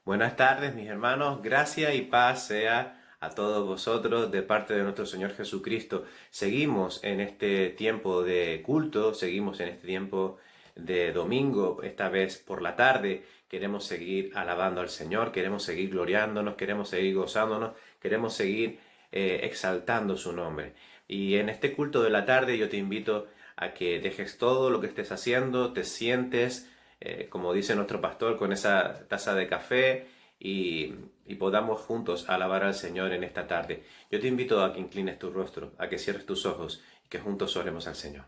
Buenas tardes, mis hermanos. Gracia y paz sea a todos vosotros de parte de nuestro Señor Jesucristo. Seguimos en este tiempo de culto, seguimos en este tiempo de domingo, esta vez por la tarde. Queremos seguir alabando al Señor, queremos seguir gloriándonos, queremos seguir gozándonos, queremos seguir exaltando su nombre. Y en este culto de la tarde yo te invito a que dejes todo lo que estés haciendo, te sientes como dice nuestro pastor, con esa taza de café y podamos juntos alabar al Señor en esta tarde. Yo te invito a que inclines tu rostro, a que cierres tus ojos y que juntos oremos al Señor.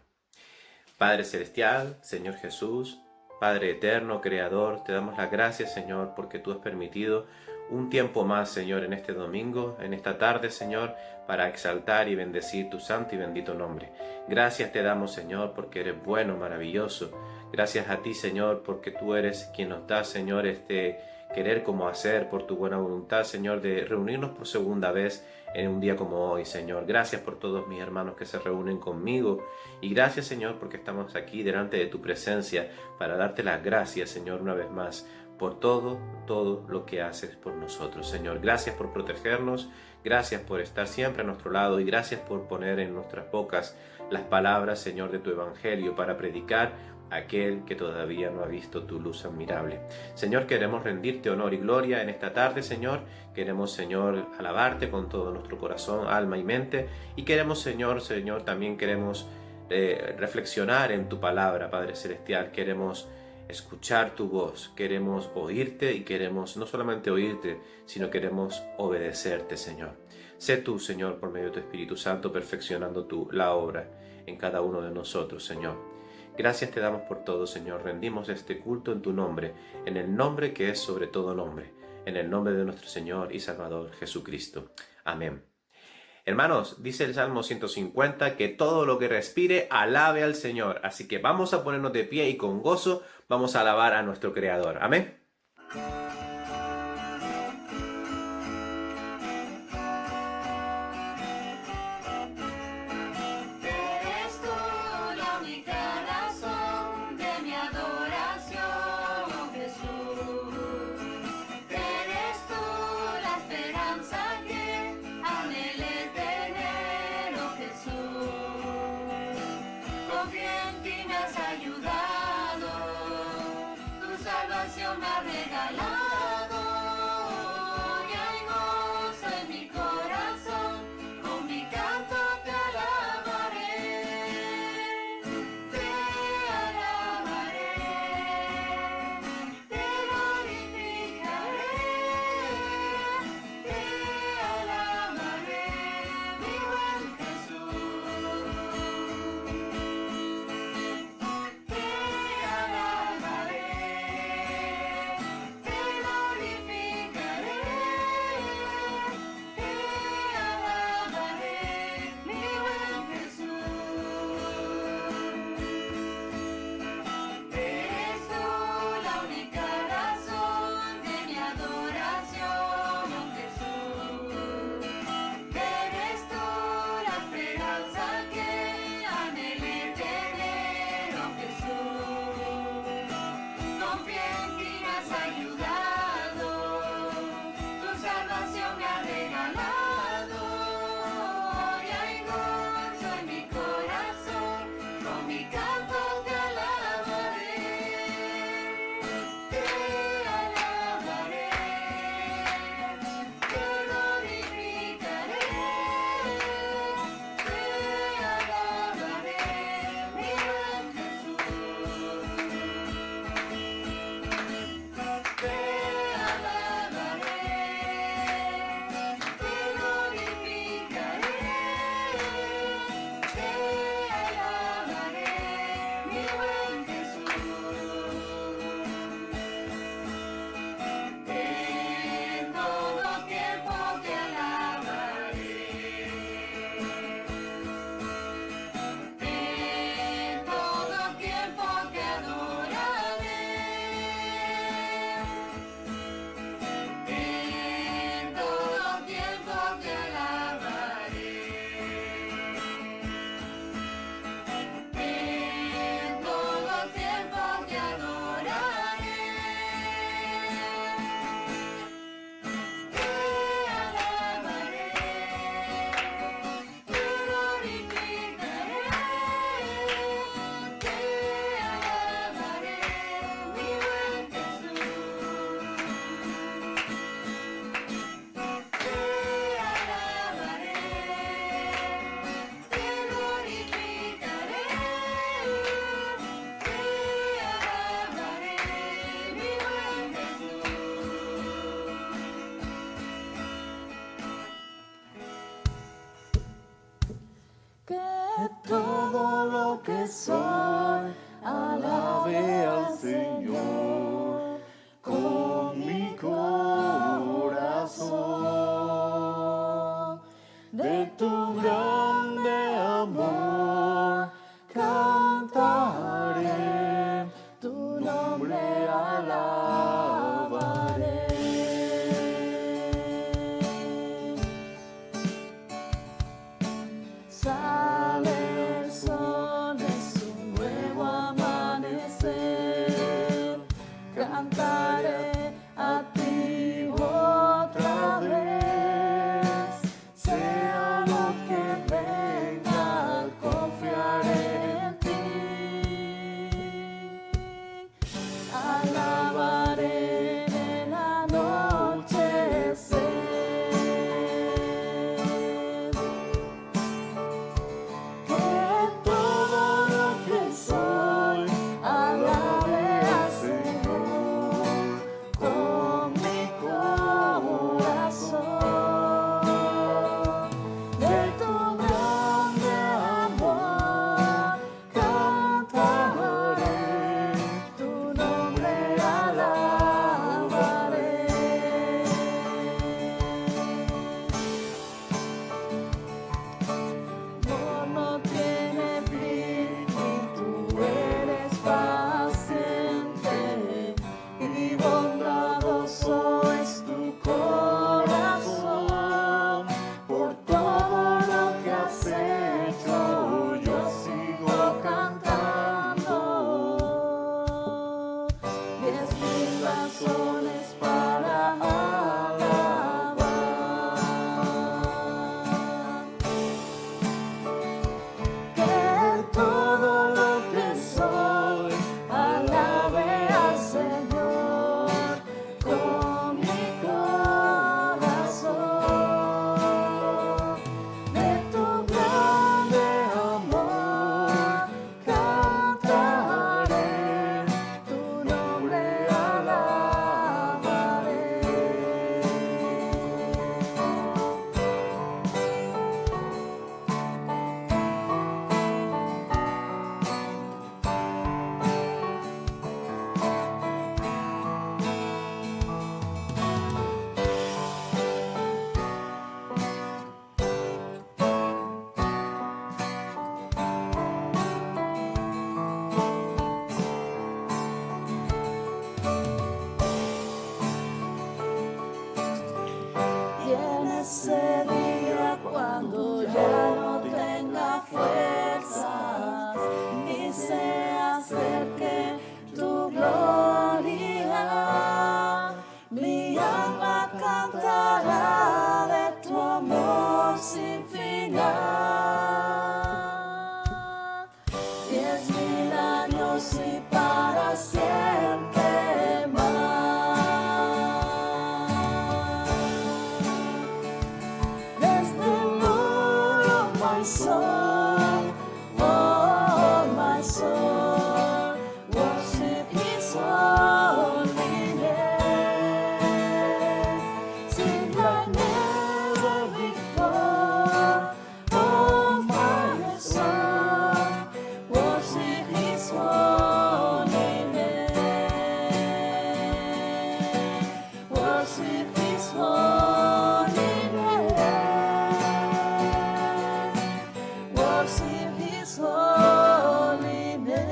Padre Celestial, Señor Jesús, Padre Eterno, Creador, te damos las gracias, Señor, porque tú has permitido un tiempo más, Señor, en este domingo, en esta tarde, Señor, para exaltar y bendecir tu santo y bendito nombre. Gracias te damos, Señor, porque eres bueno, maravilloso. Gracias a ti, Señor, porque tú eres quien nos da, Señor, este querer como hacer por tu buena voluntad, Señor, de reunirnos por segunda vez en un día como hoy, Señor. Gracias por todos mis hermanos que se reúnen conmigo y gracias, Señor, porque estamos aquí delante de tu presencia para darte las gracias, Señor, una vez más por todo lo que haces por nosotros, Señor. Gracias por protegernos, gracias por estar siempre a nuestro lado y gracias por poner en nuestras bocas las palabras, Señor, de tu evangelio para predicar a aquel que todavía no ha visto tu luz admirable. Señor, queremos rendirte honor y gloria en esta tarde, Señor. Queremos, Señor, alabarte con todo nuestro corazón, alma y mente. Y queremos, Señor, también queremos reflexionar en tu palabra, Padre Celestial. Queremos escuchar tu voz, queremos oírte y queremos no solamente oírte, sino queremos obedecerte, Señor. Sé tú, Señor, por medio de tu Espíritu Santo, perfeccionando la obra en cada uno de nosotros, Señor. Gracias te damos por todo, Señor. Rendimos este culto en tu nombre, en el nombre que es sobre todo nombre, en el nombre de nuestro Señor y Salvador Jesucristo. Amén. Hermanos, dice el Salmo 150 que todo lo que respire alabe al Señor. Así que vamos a ponernos de pie y con gozo vamos a alabar a nuestro Creador. Amén. Eres tú la única razón de mi adoración, Jesús. Eres tú la esperanza que anhelé tener, oh Jesús. Confío en ti, me has ayudado, tu salvación me ha regalado. Que todo lo que soy alabe al Señor con mi corazón. De tu grande amor cantaré, tu nombre alabaré. Sale el sol, es un nuevo amanecer. Cantaré a ti otra vez. Sea lo que venga, confiaré en ti. Alabaré en el anochecer. Ese día cuando ya no tenga fuerzas y se acerque tu gloria, mi alma cantará de tu amor sin final. 10,000 años y para siempre más. My soul, oh my soul, worship His holy name. Sing like never before, oh my soul, worship His holy name. Worship His holy name. Worship His holy name.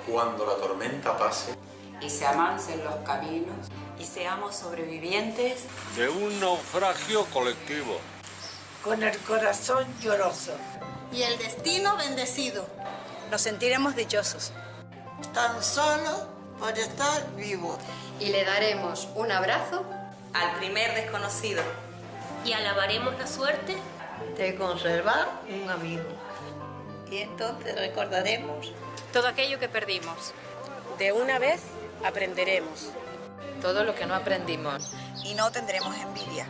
Cuando la tormenta pase y se amancen los caminos y seamos sobrevivientes de un naufragio colectivo. con el corazón lloroso. Y el destino bendecido. Nos sentiremos dichosos. Tan solo por estar vivos. Y le daremos un abrazo Al primer desconocido. Y alabaremos la suerte De conservar un amigo. Y entonces recordaremos todo aquello que perdimos. De una vez aprenderemos. todo lo que no aprendimos. Y no tendremos envidia.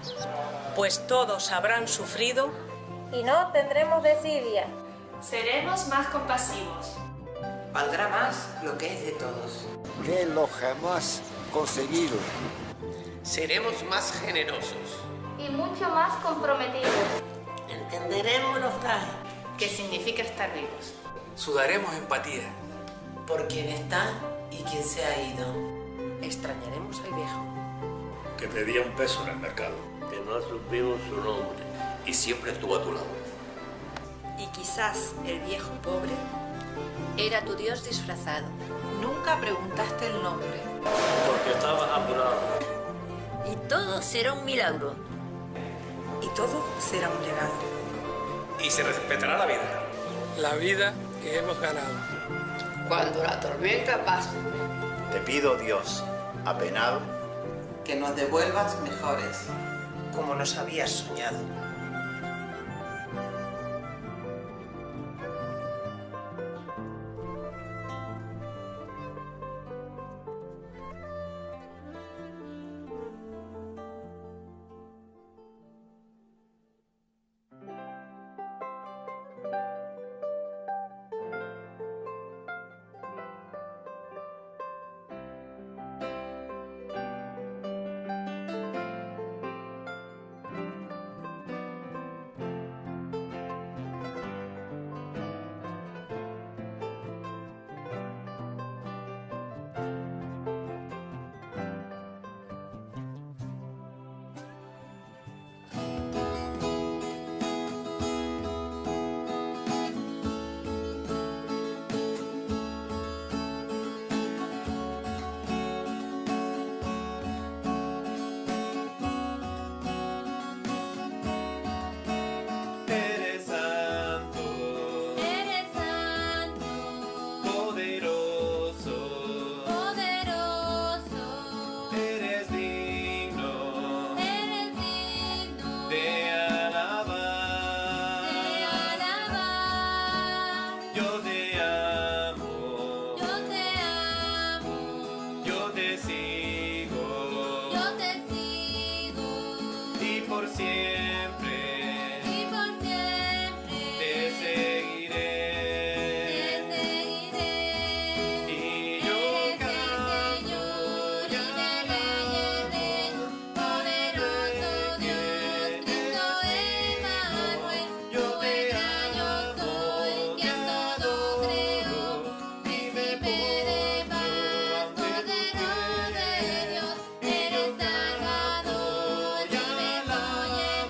Pues todos habrán sufrido. Y no tendremos desidia. Seremos más compasivos. Valdrá más lo que es de todos. Que lo jamás conseguido. Seremos más generosos. Y mucho más comprometidos. entenderemos lo frágil. ¿Qué significa estar vivos? Sudaremos empatía. Por quien está y quien se ha ido. Extrañaremos al viejo. Que pedía un peso en el mercado. Que no supimos su nombre. Y siempre estuvo a tu lado. Y quizás el viejo pobre Era tu Dios disfrazado. Nunca preguntaste el nombre. Porque estabas apurado. Y todo será un milagro. Y todo será un legado. Y se respetará la vida. La vida que hemos ganado. Cuando la tormenta pase, Te pido, Dios, apenado, que nos devuelvas mejores. Como nos habías soñado. Eres santo, Eres santo, poderoso, poderoso. eres digno Eres digno de alabar. de alabar. Yo te amo, Yo te amo, yo te sigo yo te sigo. y por siempre Y por siempre te seguiré. te seguiré. Y yo Eres el canto Señor y y de reyes, poderoso Dios, Cristo Emmanuel. Yo te Poeta yo soy, quien todo creo, príncipe de paz, cordero de Dios. Eres Salvador, vive soy el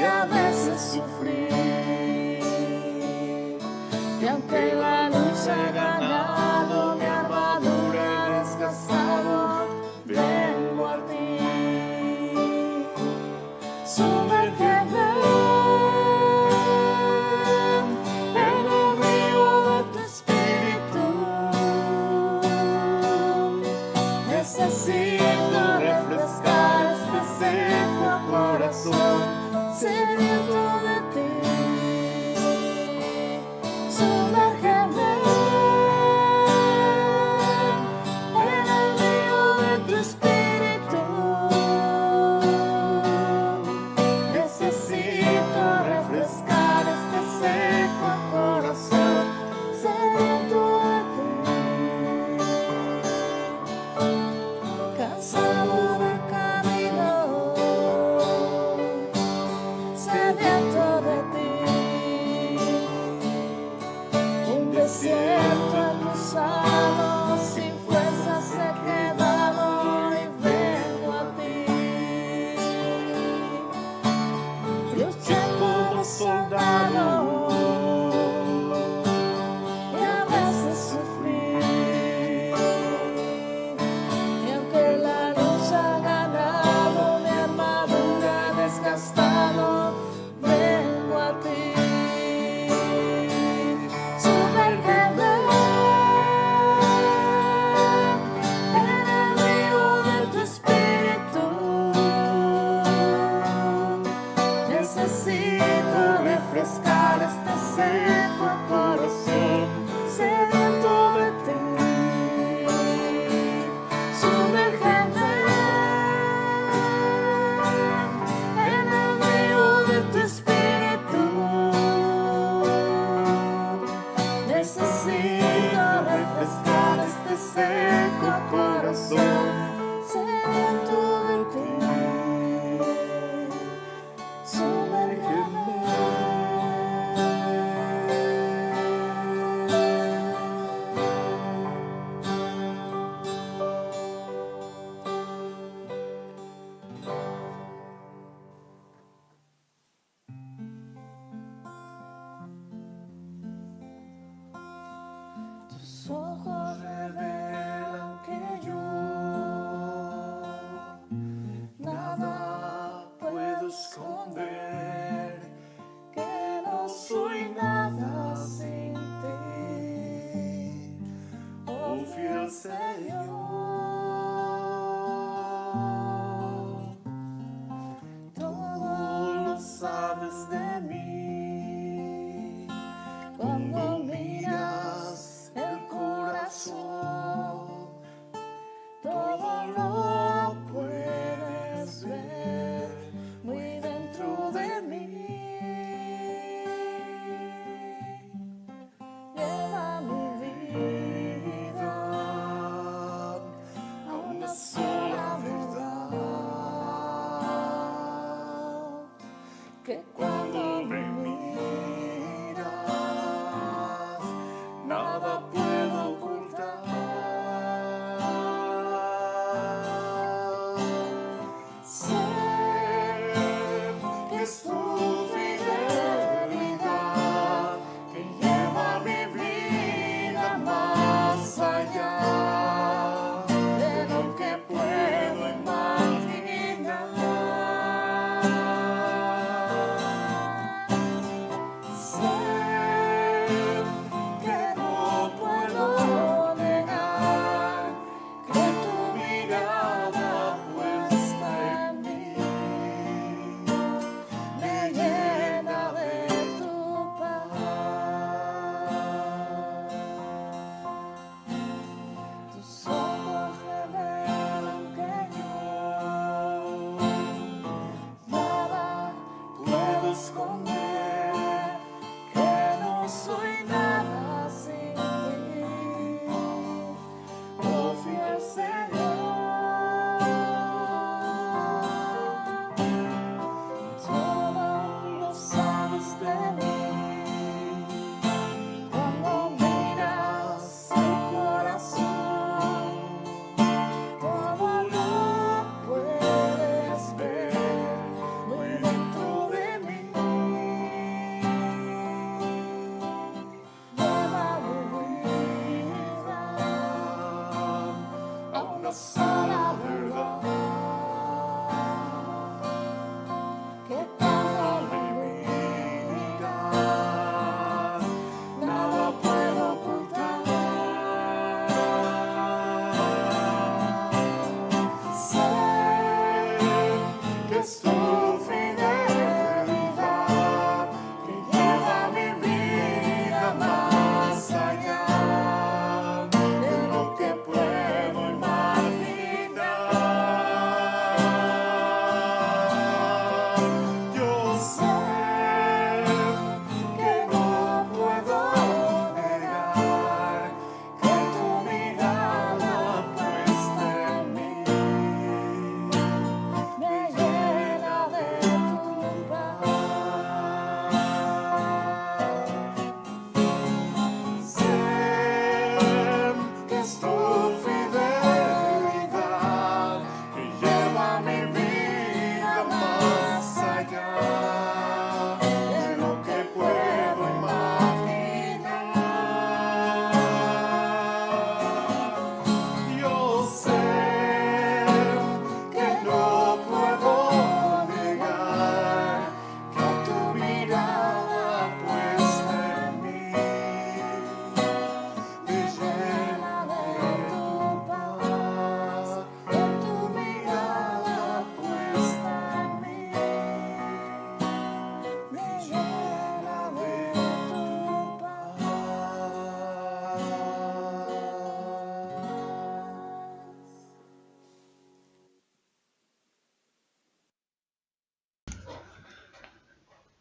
a veces sufrir. Y aunque la lucha he ganado, mi armadura he desgastado, vengo a ti. Sumérgeme en el río de tu espíritu. Necesito refrescar este seco corazón sediento de ti. Sumérgeme en el río de tu espíritu. Necesito refrescar este seco corazón sediento de ti. Cansado del camino, sediento de ti. Un desierto he cruzado, sin fuerzas he quedado y vengo a ti. Luché como soldado y a veces sufrí. Y aunque la lucha ha ganado, mi armadura ha desgastado, vengo a ti. Sumérgeme en el río de tu espíritu. Necesito refrescar este seco corazón sediento de ti. Sumérgeme en el río de tu espíritu. Necesito refrescar este seco corazón sediento de ti. Tus ojos revelan que yo nada puedo esconder, que no soy nada sin ti, oh fiel Señor. Todo lo sabes de mí cuando miras el corazón, todo lo puedes ver muy dentro de mí. Lleva mi vida a una sola verdad, que cuando me miras nada puedo ocultar. Sé que es tu fidelidad que lleva mi vida más allá de lo que puedo imaginar.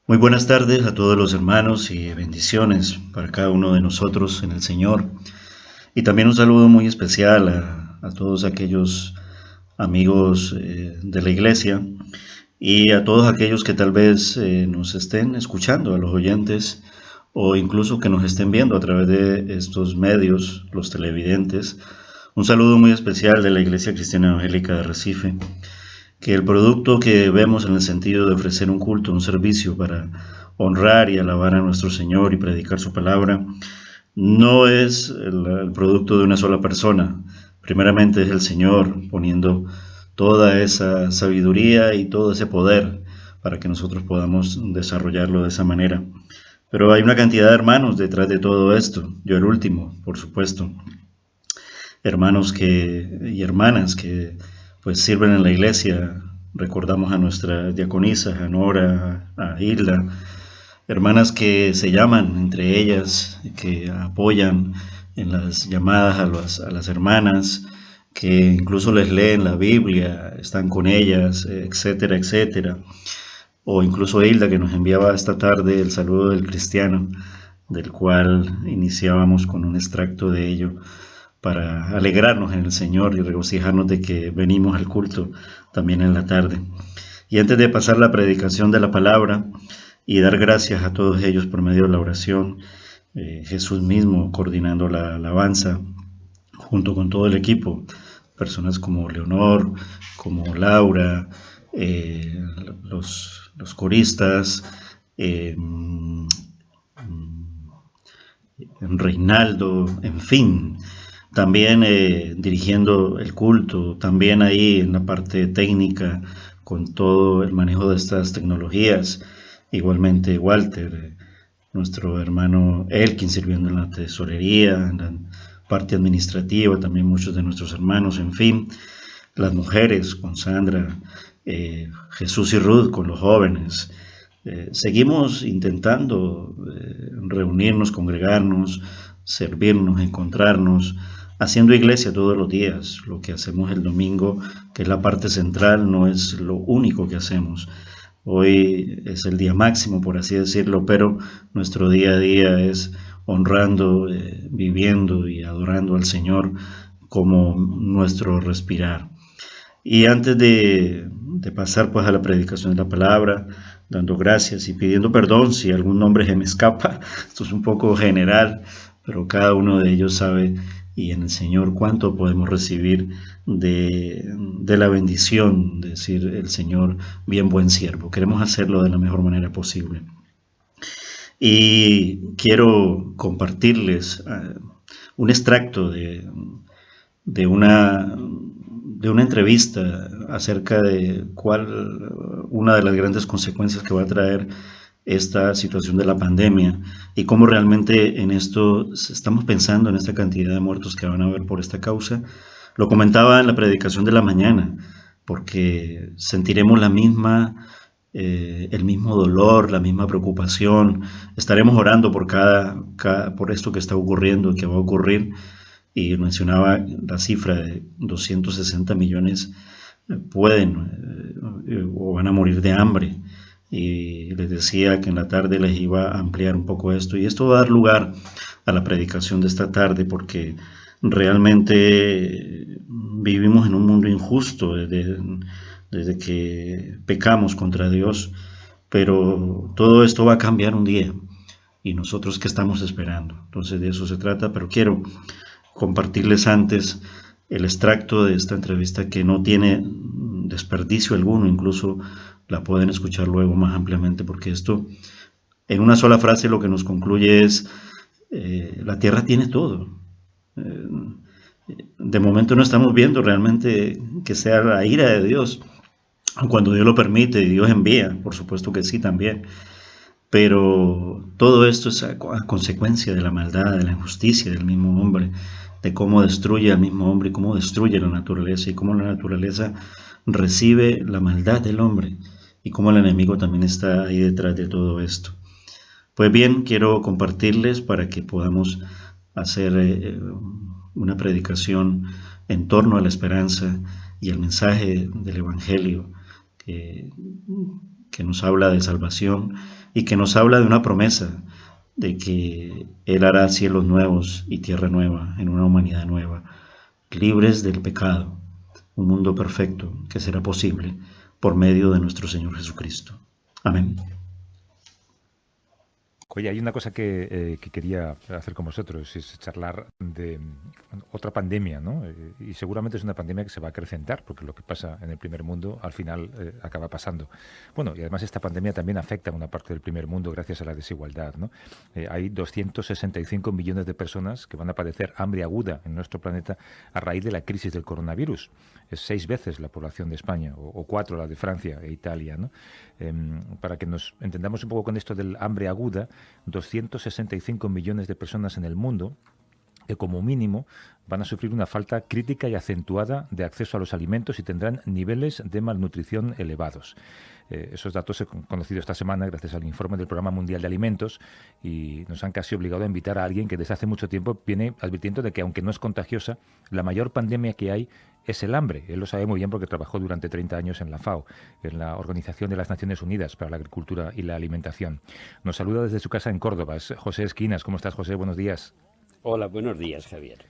Muy buenas tardes a todos los hermanos y bendiciones para cada uno de nosotros en el Señor. Y también un saludo muy especial a todos aquellos amigos de la iglesia y a todos aquellos que tal vez nos estén escuchando, a los oyentes o incluso que nos estén viendo a través de estos medios, los televidentes. Un saludo muy especial de la Iglesia Cristiana Evangélica de Recife. Que el producto que vemos en el sentido de ofrecer un culto, un servicio para honrar y alabar a nuestro Señor y predicar su palabra, no es el producto de una sola persona. Primeramente es el Señor poniendo toda esa sabiduría y todo ese poder para que nosotros podamos desarrollarlo de esa manera. Pero hay una cantidad de hermanos detrás de todo esto, yo el último, por supuesto. Hermanos y hermanas que pues sirven en la iglesia. Recordamos a nuestras diaconisas, a Nora, a Hilda, hermanas que se llaman entre ellas, que apoyan en las llamadas a las hermanas, que incluso les leen la Biblia, están con ellas, etcétera, etcétera. O incluso Hilda, que nos enviaba esta tarde el saludo del cristiano, del cual iniciábamos con un extracto de ello, para alegrarnos en el Señor y regocijarnos de que venimos al culto también en la tarde. Y antes de pasar la predicación de la palabra y dar gracias a todos ellos por medio de la oración, Jesús mismo coordinando la alabanza junto con todo el equipo, personas como Leonor, como Laura, los coristas, Reinaldo, en fin, también dirigiendo el culto, también ahí en la parte técnica, con todo el manejo de estas tecnologías. Igualmente Walter, nuestro hermano Elkin, sirviendo en la tesorería, en la parte administrativa, también muchos de nuestros hermanos, en fin, las mujeres con Sandra, Jesús y Ruth con los jóvenes. Seguimos intentando reunirnos, congregarnos, servirnos, encontrarnos, haciendo iglesia todos los días. Lo que hacemos el domingo, que es la parte central, no es lo único que hacemos. Hoy es el día máximo, por así decirlo, pero nuestro día a día es honrando, viviendo y adorando al Señor como nuestro respirar. Y antes de pasar pues a la predicación de la palabra, dando gracias y pidiendo perdón si algún nombre se me escapa, esto es un poco general, pero cada uno de ellos sabe y en el Señor cuánto podemos recibir de la bendición, de decir el Señor, bien buen siervo. Queremos hacerlo de la mejor manera posible. Y quiero compartirles un extracto de una entrevista acerca de una de las grandes consecuencias que va a traer esta situación de la pandemia y cómo realmente en esto estamos pensando en esta cantidad de muertos que van a haber por esta causa. Lo comentaba en la predicación de la mañana, porque sentiremos el mismo dolor, la misma preocupación, estaremos orando por esto que está ocurriendo y que va a ocurrir. Y mencionaba la cifra de 260 millones pueden o van a morir de hambre. Y les decía que en la tarde les iba a ampliar un poco esto. Y esto va a dar lugar a la predicación de esta tarde, porque realmente vivimos en un mundo injusto desde que pecamos contra Dios. Pero todo esto va a cambiar un día. Y nosotros, ¿qué estamos esperando? Entonces de eso se trata, pero quiero compartirles antes el extracto de esta entrevista que no tiene desperdicio alguno, incluso la pueden escuchar luego más ampliamente, porque esto en una sola frase lo que nos concluye es la tierra tiene todo. De momento no estamos viendo realmente que sea la ira de Dios, cuando Dios lo permite y Dios envía, por supuesto que sí también. Pero todo esto es a consecuencia de la maldad, de la injusticia del mismo hombre, de cómo destruye al mismo hombre y cómo destruye la naturaleza y cómo la naturaleza recibe la maldad del hombre y cómo el enemigo también está ahí detrás de todo esto. Pues bien, quiero compartirles para que podamos hacer una predicación en torno a la esperanza y el mensaje del Evangelio que nos habla de salvación y que nos habla de una promesa de que Él hará cielos nuevos y tierra nueva en una humanidad nueva, libres del pecado, un mundo perfecto que será posible por medio de nuestro Señor Jesucristo. Amén. Oye, hay una cosa que quería hacer con vosotros, es charlar de otra pandemia, ¿no? Y seguramente es una pandemia que se va a acrecentar, porque lo que pasa en el primer mundo al final acaba pasando. Bueno, y además esta pandemia también afecta a una parte del primer mundo gracias a la desigualdad, ¿no? Hay 265 millones de personas que van a padecer hambre aguda en nuestro planeta a raíz de la crisis del coronavirus. Es 6 veces la población de España, o 4 la de Francia e Italia, ¿no? Para que nos entendamos un poco con esto del hambre aguda, 265 millones de personas en el mundo que como mínimo van a sufrir una falta crítica y acentuada de acceso a los alimentos y tendrán niveles de malnutrición elevados. Esos datos se han conocido esta semana gracias al informe del Programa Mundial de Alimentos y nos han casi obligado a invitar a alguien que desde hace mucho tiempo viene advirtiendo de que, aunque no es contagiosa, la mayor pandemia que hay es el hambre. Él lo sabe muy bien porque trabajó durante 30 años en la FAO, en la Organización de las Naciones Unidas para la Agricultura y la Alimentación. Nos saluda desde su casa en Córdoba. Es José Esquinas. ¿Cómo estás, José? Buenos días. Hola, buenos días, Javier.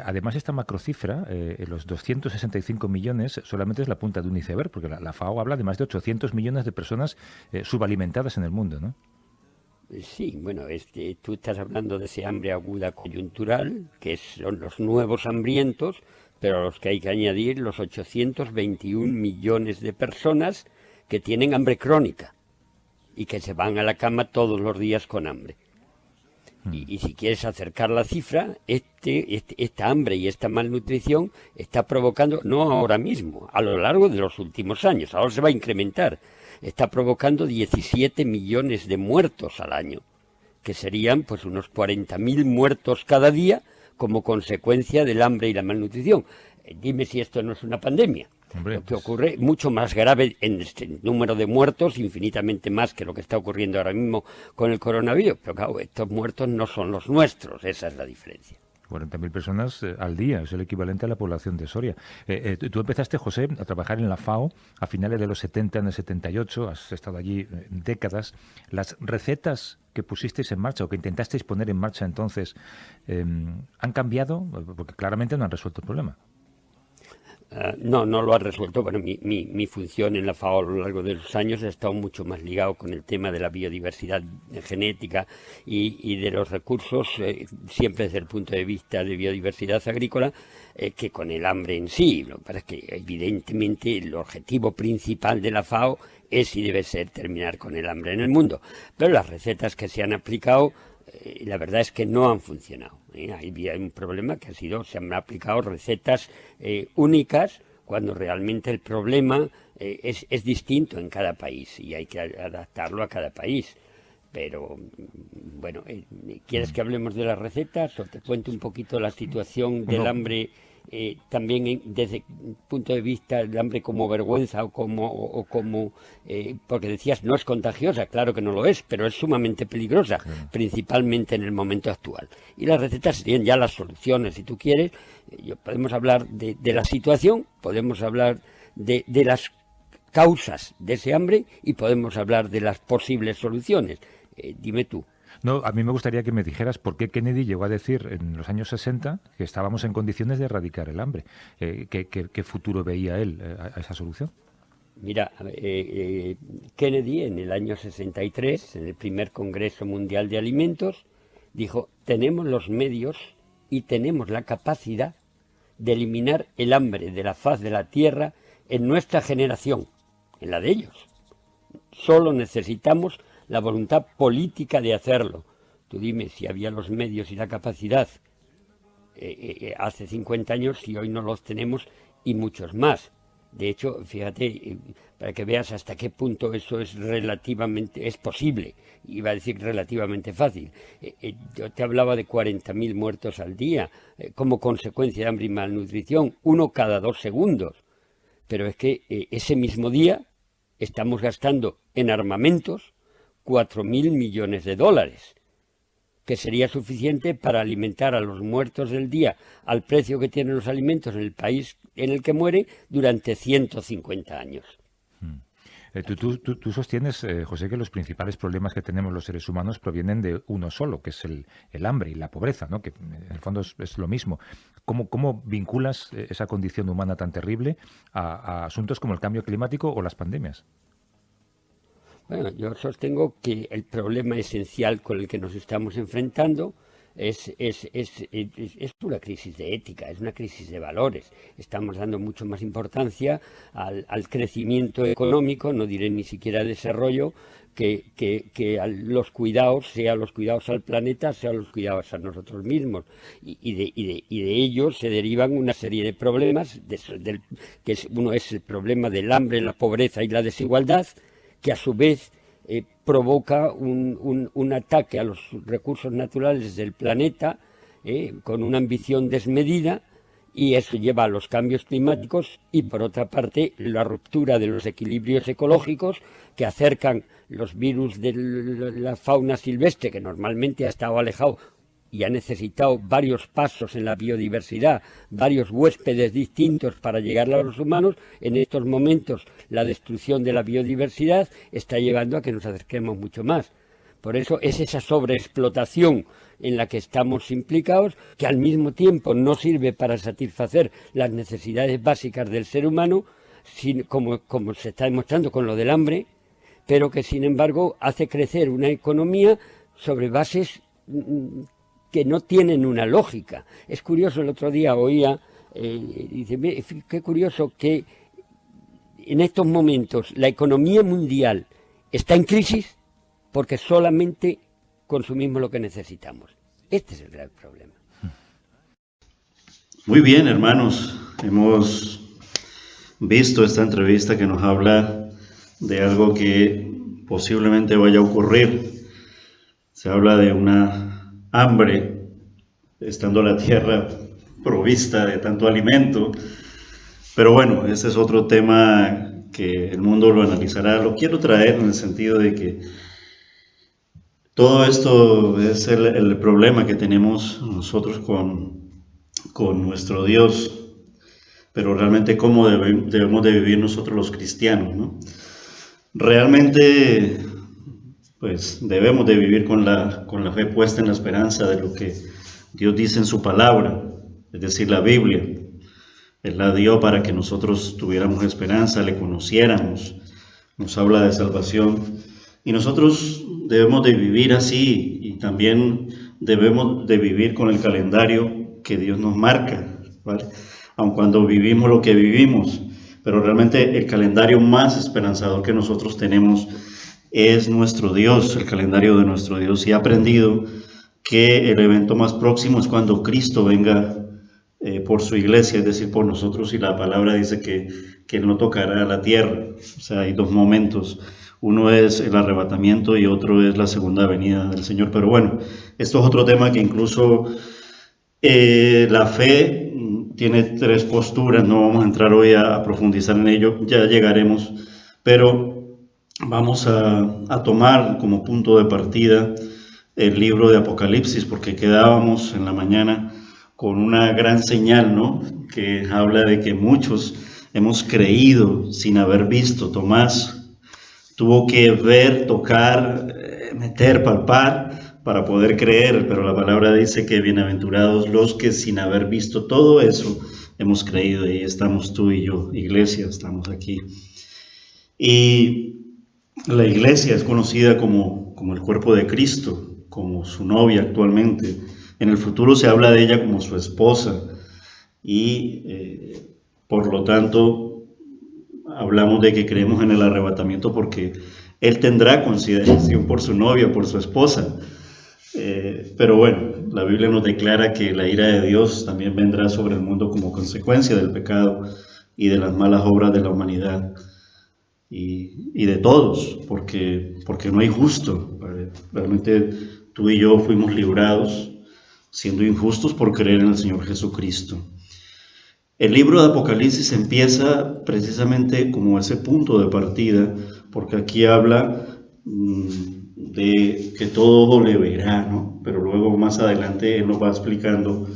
Además, esta macrocifra, los 265 millones, solamente es la punta de un iceberg, porque la FAO habla de más de 800 millones de personas subalimentadas en el mundo, ¿no? Sí, bueno, tú estás hablando de ese hambre aguda coyuntural, que son los nuevos hambrientos, pero a los que hay que añadir los 821 millones de personas que tienen hambre crónica y que se van a la cama todos los días con hambre. Y si quieres acercar la cifra, esta hambre y esta malnutrición está provocando, no ahora mismo, a lo largo de los últimos años, ahora se va a incrementar, está provocando 17 millones de muertos al año, que serían pues unos 40.000 muertos cada día como consecuencia del hambre y la malnutrición. Dime si esto no es una pandemia. Hombre, lo que ocurre mucho más grave en este número de muertos, infinitamente más que lo que está ocurriendo ahora mismo con el coronavirus. Pero claro, estos muertos no son los nuestros, esa es la diferencia. 40.000 personas al día, es el equivalente a la población de Soria. Tú empezaste, José, a trabajar en la FAO a finales de los 70, en el 78, has estado allí décadas. Las recetas que pusisteis en marcha o que intentasteis poner en marcha entonces, ¿han cambiado? Porque claramente no han resuelto el problema. No lo ha resuelto. Bueno, mi función en la FAO a lo largo de los años ha estado mucho más ligado con el tema de la biodiversidad genética y de los recursos, siempre desde el punto de vista de biodiversidad agrícola, que con el hambre en sí. Lo que pasa es que evidentemente el objetivo principal de la FAO es y debe ser terminar con el hambre en el mundo. Pero las recetas que se han aplicado, la verdad es que no han funcionado. Hay un problema que se han aplicado recetas únicas cuando realmente el problema es distinto en cada país y hay que adaptarlo a cada país. Pero, bueno, ¿quieres que hablemos de las recetas o te cuento un poquito la situación del hambre? También desde el punto de vista del hambre como vergüenza porque decías no es contagiosa, claro que no lo es, pero es sumamente peligrosa, principalmente en el momento actual. Y las recetas serían ya las soluciones, si tú quieres. Podemos hablar de la situación, podemos hablar de las causas de ese hambre y podemos hablar de las posibles soluciones. Dime tú. No, a mí me gustaría que me dijeras por qué Kennedy llegó a decir en los años 60 que estábamos en condiciones de erradicar el hambre. ¿Qué futuro veía él a esa solución? Mira, Kennedy en el año 63, en el primer Congreso Mundial de Alimentos, dijo: tenemos los medios y tenemos la capacidad de eliminar el hambre de la faz de la tierra en nuestra generación, en la de ellos. Solo necesitamos la voluntad política de hacerlo. Tú dime si había los medios y la capacidad hace 50 años y hoy no los tenemos, y muchos más. De hecho, fíjate, para que veas hasta qué punto eso es posible, iba a decir relativamente fácil. Yo te hablaba de 40.000 muertos al día como consecuencia de hambre y malnutrición, 1 cada 2 segundos. Pero es que ese mismo día estamos gastando en armamentos 4.000 millones de dólares, que sería suficiente para alimentar a los muertos del día al precio que tienen los alimentos en el país en el que muere durante 150 años. Tú sostienes, José, que los principales problemas que tenemos los seres humanos provienen de uno solo, que es el hambre y la pobreza, ¿no? Que en el fondo es lo mismo. ¿Cómo vinculas esa condición humana tan terrible a asuntos como el cambio climático o las pandemias? Bueno, yo sostengo que el problema esencial con el que nos estamos enfrentando es una crisis de ética, es una crisis de valores. Estamos dando mucho más importancia al crecimiento económico, no diré ni siquiera desarrollo, que a los cuidados, sea los cuidados al planeta, sea los cuidados a nosotros mismos. Y de ellos se derivan una serie de problemas, uno es el problema del hambre, la pobreza y la desigualdad, que a su vez provoca un ataque a los recursos naturales del planeta con una ambición desmedida, y eso lleva a los cambios climáticos y, por otra parte, la ruptura de los equilibrios ecológicos que acercan los virus de la fauna silvestre, que normalmente ha estado alejado y ha necesitado varios pasos en la biodiversidad, varios huéspedes distintos para llegar a los humanos. En estos momentos la destrucción de la biodiversidad está llevando a que nos acerquemos mucho más. Por eso es esa sobreexplotación en la que estamos implicados, que al mismo tiempo no sirve para satisfacer las necesidades básicas del ser humano, como se está demostrando con lo del hambre, pero que sin embargo hace crecer una economía sobre bases que no tienen una lógica. Es curioso, el otro día oía, dice, qué curioso que en estos momentos la economía mundial está en crisis porque solamente consumimos lo que necesitamos. Este es el gran problema. Muy bien, hermanos, hemos visto esta entrevista que nos habla de algo que posiblemente vaya a ocurrir. Se habla de una hambre, estando la tierra provista de tanto alimento, pero bueno, ese es otro tema que el mundo lo analizará. Lo quiero traer en el sentido de que todo esto es el problema que tenemos nosotros con nuestro Dios, pero realmente cómo debemos de vivir nosotros los cristianos, ¿no? Realmente, pues debemos de vivir con la fe puesta en la esperanza de lo que Dios dice en su palabra, es decir, la Biblia. Él la dio para que nosotros tuviéramos esperanza, le conociéramos, nos habla de salvación, y nosotros debemos de vivir así, y también debemos de vivir con el calendario que Dios nos marca, ¿vale? Aun cuando vivimos lo que vivimos, pero realmente el calendario más esperanzador que nosotros tenemos es nuestro Dios, el calendario de nuestro Dios. Y he aprendido que el evento más próximo es cuando Cristo venga por su iglesia, es decir, por nosotros, y la palabra dice que Él no tocará la tierra. O sea, hay dos momentos. Uno es el arrebatamiento y otro es la segunda venida del Señor. Pero bueno, esto es otro tema que incluso la fe tiene tres posturas. No vamos a entrar hoy a profundizar en ello, ya llegaremos. Pero vamos a tomar como punto de partida el libro de Apocalipsis, porque quedábamos en la mañana con una gran señal, ¿no? Que habla de que muchos hemos creído sin haber visto. Tomás tuvo que ver, tocar, meter, palpar para poder creer, pero la palabra dice que bienaventurados los que sin haber visto todo eso hemos creído, y estamos tú y yo, iglesia, estamos aquí. Y la iglesia es conocida como el cuerpo de Cristo, como su novia actualmente. En el futuro se habla de ella como su esposa, y por lo tanto hablamos de que creemos en el arrebatamiento porque Él tendrá consideración por su novia, por su esposa. Pero bueno, la Biblia nos declara que la ira de Dios también vendrá sobre el mundo como consecuencia del pecado y de las malas obras de la humanidad y de todos, porque no hay justo. Realmente tú y yo fuimos librados siendo injustos por creer en el Señor Jesucristo. El libro de Apocalipsis empieza precisamente como ese punto de partida, porque aquí habla de que todo le verá, ¿no? Pero luego más adelante Él nos va explicando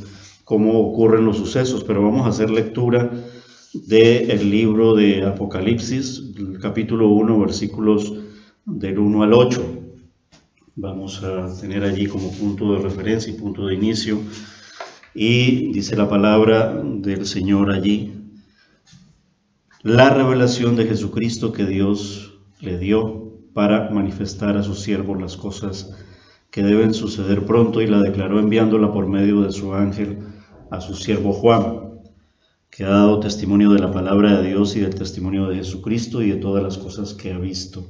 cómo ocurren los sucesos, pero vamos a hacer lectura del libro de Apocalipsis, el capítulo 1, versículos del 1 al 8. Vamos a tener allí como punto de referencia y punto de inicio. Y dice la palabra del Señor allí: la revelación de Jesucristo que Dios le dio para manifestar a sus siervos las cosas que deben suceder pronto, y la declaró enviándola por medio de su ángel a su siervo Juan, que ha dado testimonio de la palabra de Dios y del testimonio de Jesucristo y de todas las cosas que ha visto.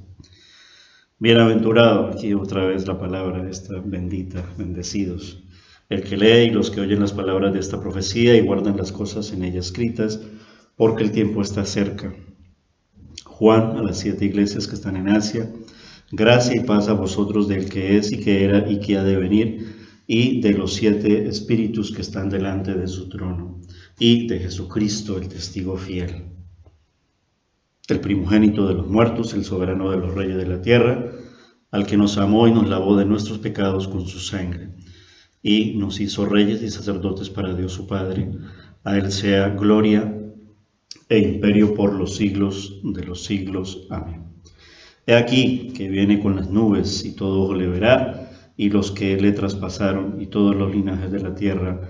Bienaventurado, aquí otra vez la palabra esta bendita, bendecidos, el que lee y los que oyen las palabras de esta profecía y guardan las cosas en ella escritas, porque el tiempo está cerca. Juan, a las 7 iglesias que están en Asia: gracia y paz a vosotros del que es y que era y que ha de venir, y de los 7 espíritus que están delante de su trono, y de Jesucristo, el testigo fiel, el primogénito de los muertos, el soberano de los reyes de la tierra, al que nos amó y nos lavó de nuestros pecados con su sangre, y nos hizo reyes y sacerdotes para Dios su Padre. A él sea gloria e imperio por los siglos de los siglos. Amén. He aquí que viene con las nubes, y todo ojo le verá, y los que le traspasaron, y todos los linajes de la tierra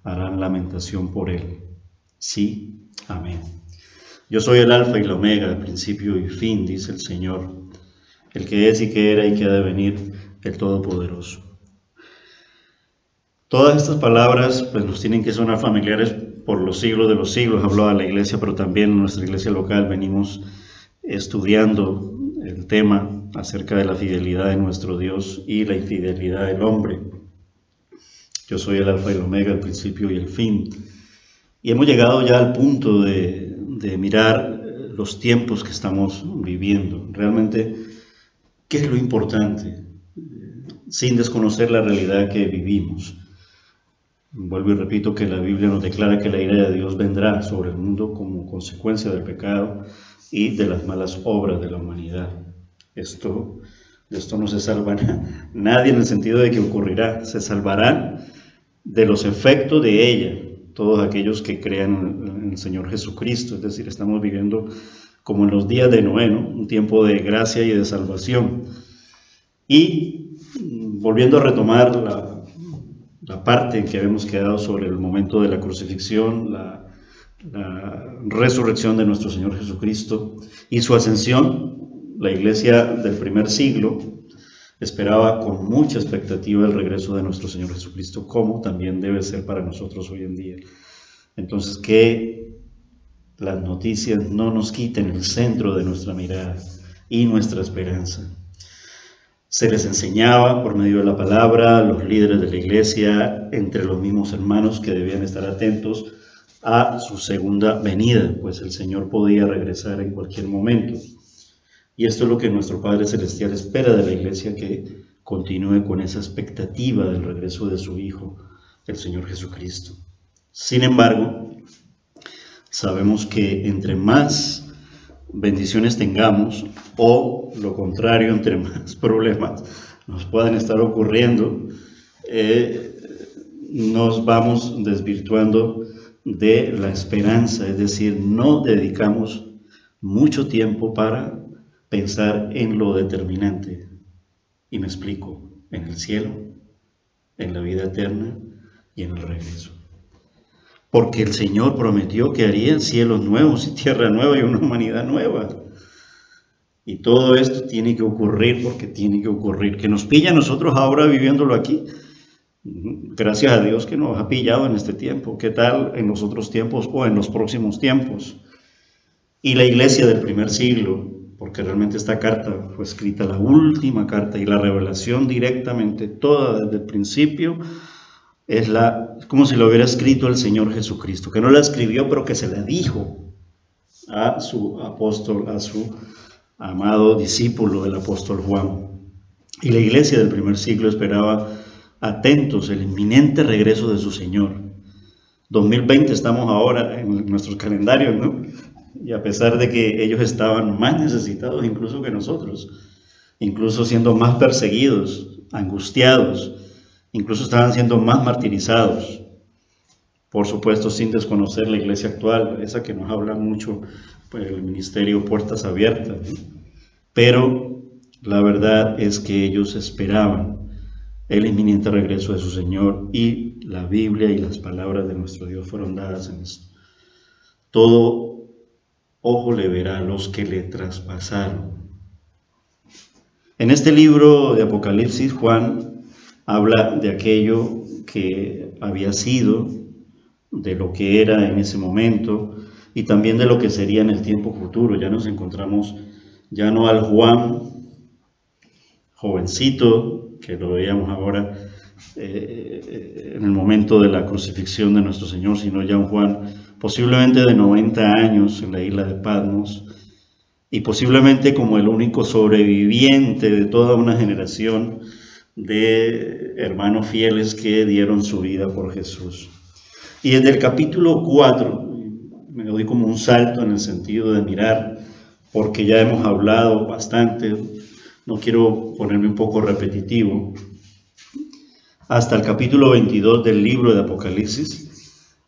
harán lamentación por él. Sí, amén. Yo soy el alfa y la omega, el principio y fin, dice el Señor, el que es y que era y que ha de venir, el Todopoderoso. Todas estas palabras pues nos tienen que sonar familiares por los siglos de los siglos. Habló a la iglesia, pero también en nuestra iglesia local venimos estudiando el tema acerca de la fidelidad de nuestro Dios y la infidelidad del hombre. Yo soy el alfa y el omega, el principio y el fin. Y hemos llegado ya al punto de mirar los tiempos que estamos viviendo. Realmente, ¿qué es lo importante? Sin desconocer la realidad que vivimos. Vuelvo y repito que la Biblia nos declara que la ira de Dios vendrá sobre el mundo como consecuencia del pecado y de las malas obras de la humanidad. De esto no se salva nadie en el sentido de que ocurrirá. Se salvarán de los efectos de ella todos aquellos que crean en el Señor Jesucristo. Es decir, estamos viviendo como en los días de Noé, ¿no? Un tiempo de gracia y de salvación. Y volviendo a retomar la parte en que habíamos quedado sobre el momento de la crucifixión, la resurrección de nuestro Señor Jesucristo y su ascensión, la iglesia del primer siglo esperaba con mucha expectativa el regreso de nuestro Señor Jesucristo, como también debe ser para nosotros hoy en día. Entonces, que las noticias no nos quiten el centro de nuestra mirada y nuestra esperanza. Se les enseñaba por medio de la palabra a los líderes de la iglesia, entre los mismos hermanos, que debían estar atentos a su segunda venida, pues el Señor podía regresar en cualquier momento. Y esto es lo que nuestro Padre Celestial espera de la iglesia, que continúe con esa expectativa del regreso de su Hijo, el Señor Jesucristo. Sin embargo, sabemos que entre más bendiciones tengamos, o lo contrario, entre más problemas nos puedan estar ocurriendo, nos vamos desvirtuando de la esperanza, es decir, no dedicamos mucho tiempo para pensar en lo determinante. Y me explico: en el cielo, en la vida eterna y en el regreso. Porque el Señor prometió que haría cielos nuevos y tierra nueva y una humanidad nueva. Y todo esto tiene que ocurrir, porque tiene que ocurrir. Que nos pilla a nosotros ahora viviéndolo aquí. Gracias a Dios que nos ha pillado en este tiempo. ¿Qué tal en los otros tiempos o en los próximos tiempos? Y la iglesia del primer siglo, porque realmente esta carta fue escrita, la última carta, y la revelación directamente, toda desde el principio, es como si lo hubiera escrito el Señor Jesucristo, que no la escribió, pero que se la dijo a su apóstol, a su amado discípulo, el apóstol Juan. Y la iglesia del primer siglo esperaba atentos el inminente regreso de su Señor. 2020 estamos ahora en nuestros calendarios, ¿no? Y a pesar de que ellos estaban más necesitados incluso que nosotros, incluso siendo más perseguidos, angustiados, incluso estaban siendo más martirizados, por supuesto sin desconocer la iglesia actual, esa que nos habla mucho, pues, el ministerio Puertas Abiertas, ¿no? Pero la verdad es que ellos esperaban el inminente regreso de su Señor, y la Biblia y las palabras de nuestro Dios fueron dadas en esto. Todo ojo le verá a los que le traspasaron. En este libro de Apocalipsis, Juan habla de aquello que había sido, de lo que era en ese momento, y también de lo que sería en el tiempo futuro. Ya nos encontramos, ya no al Juan jovencito, que lo veíamos ahora en el momento de la crucifixión de nuestro Señor, sino ya un Juan posiblemente de 90 años en la isla de Patmos, y posiblemente como el único sobreviviente de toda una generación de hermanos fieles que dieron su vida por Jesús. Y desde el capítulo 4, me doy como un salto en el sentido de mirar, porque ya hemos hablado bastante, no quiero ponerme un poco repetitivo, hasta el capítulo 22 del libro de Apocalipsis,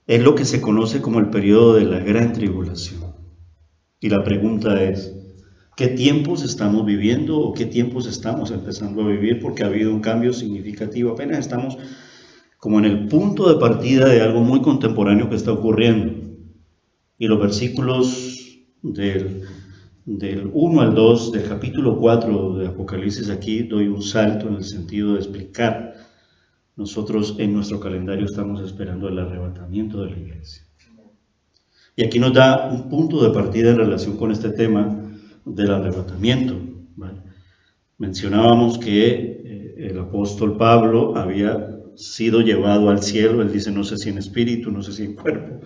es lo que se conoce como el periodo de la gran tribulación. Y la pregunta es, ¿qué tiempos estamos viviendo o qué tiempos estamos empezando a vivir? Porque ha habido un cambio significativo, apenas estamos como en el punto de partida de algo muy contemporáneo que está ocurriendo. Y los versículos del 1 al 2 del capítulo 4 de Apocalipsis, aquí doy un salto en el sentido de explicar. Nosotros en nuestro calendario estamos esperando el arrebatamiento de la iglesia. Y aquí nos da un punto de partida en relación con este tema del arrebatamiento, ¿vale? Mencionábamos que el apóstol Pablo había sido llevado al cielo. Él dice, no sé si en espíritu, no sé si en cuerpo.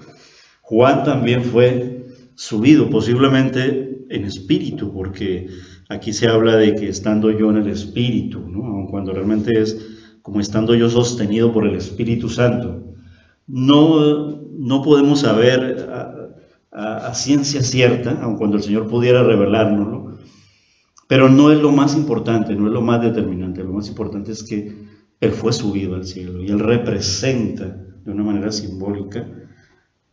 Juan también fue subido, posiblemente en espíritu, porque aquí se habla de que estando yo en el espíritu, ¿no? Aun cuando realmente es como estando yo sostenido por el Espíritu Santo. No podemos saber a ciencia cierta, aun cuando el Señor pudiera revelárnoslo, pero no es lo más importante, no es lo más determinante. Lo más importante es que Él fue subido al cielo, y Él representa de una manera simbólica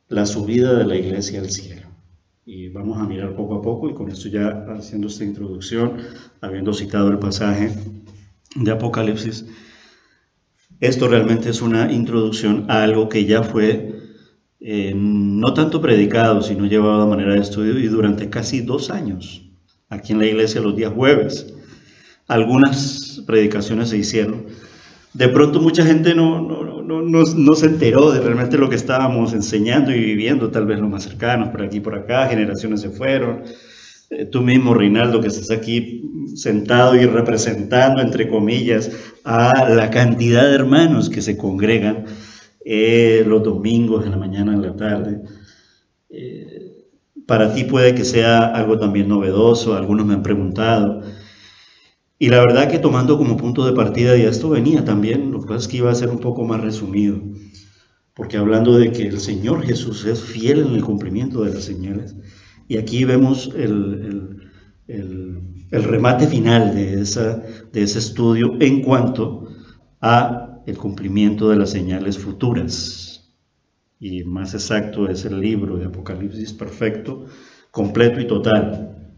la subida de la iglesia al cielo. Y vamos a mirar poco a poco, y con esto ya haciendo esta introducción, habiendo citado el pasaje de Apocalipsis, esto realmente es una introducción a algo que ya fue no tanto predicado, sino llevado a manera de estudio, y durante casi 2 años, aquí en la iglesia los días jueves. Algunas predicaciones se hicieron. De pronto mucha gente no se enteró de realmente lo que estábamos enseñando y viviendo, tal vez los más cercanos, por aquí por acá, generaciones se fueron. Tú mismo, Reinaldo, que estás aquí sentado y representando, entre comillas, a la cantidad de hermanos que se congregan los domingos, en la mañana, en la tarde. Para ti puede que sea algo también novedoso, algunos me han preguntado. Y la verdad que tomando como punto de partida, y esto venía también, lo que pasa es que iba a ser un poco más resumido, porque hablando de que el Señor Jesús es fiel en el cumplimiento de las señales, y aquí vemos el remate final de ese estudio en cuanto a el cumplimiento de las señales futuras. Y más exacto es el libro de Apocalipsis perfecto, completo y total.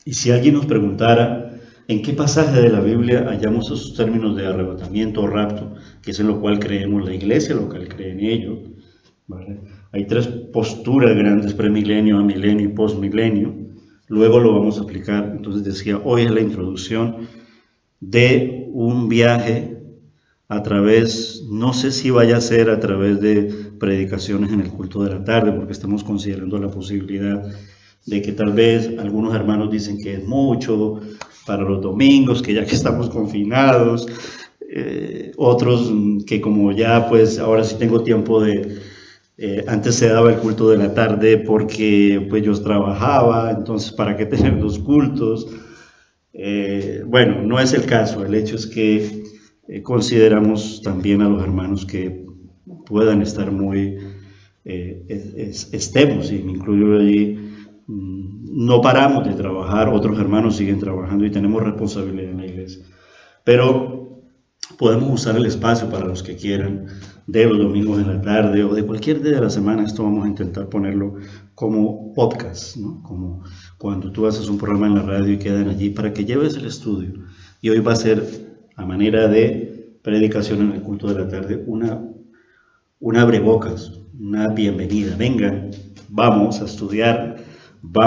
Y si alguien nos preguntara en qué pasaje de la Biblia hallamos esos términos de arrebatamiento o rapto, que es en lo cual creemos la iglesia, lo cual cree en ello, ¿vale? Hay 3 posturas grandes: premilenio, amilenio y postmilenio. Luego lo vamos a aplicar. Entonces decía, hoy es la introducción de un viaje a través, no sé si vaya a ser a través de predicaciones en el culto de la tarde, porque estamos considerando la posibilidad de que tal vez algunos hermanos dicen que es mucho para los domingos, que ya que estamos confinados, otros que como ya pues ahora sí tengo tiempo de... antes se daba el culto de la tarde porque pues yo trabajaba, entonces ¿para qué tener 2 cultos? Bueno, no es el caso. El hecho es que consideramos también a los hermanos que puedan estar muy, estemos, y me incluyo allí, no paramos de trabajar, otros hermanos siguen trabajando y tenemos responsabilidad en la iglesia. Pero Podemos usar el espacio para los que quieran, de los domingos en la tarde o de cualquier día de la semana. Esto vamos a intentar ponerlo como podcast, ¿no? Como cuando tú haces un programa en la radio y quedan allí para que lleves el estudio. Y hoy va a ser a manera de predicación en el culto de la tarde, una abrebocas, una bienvenida. Vengan, vamos a estudiar, va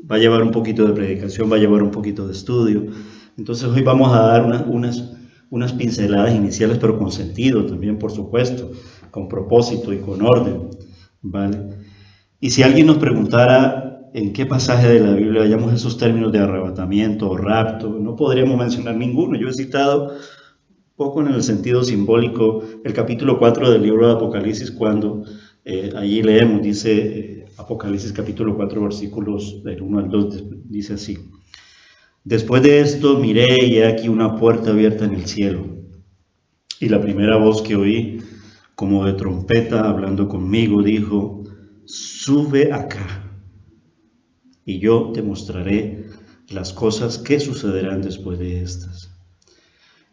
a llevar un poquito de predicación, va a llevar un poquito de estudio. Entonces hoy vamos a dar unas pinceladas iniciales, pero con sentido también, por supuesto, con propósito y con orden, ¿vale? Y si alguien nos preguntara en qué pasaje de la Biblia hallamos esos términos de arrebatamiento o rapto, no podríamos mencionar ninguno. Yo he citado poco en el sentido simbólico el capítulo 4 del libro de Apocalipsis, cuando allí leemos, dice Apocalipsis capítulo 4 versículos del 1 al 2, dice así: después de esto miré y he aquí una puerta abierta en el cielo, y la primera voz que oí, como de trompeta hablando conmigo, dijo: sube acá, y yo te mostraré las cosas que sucederán después de estas.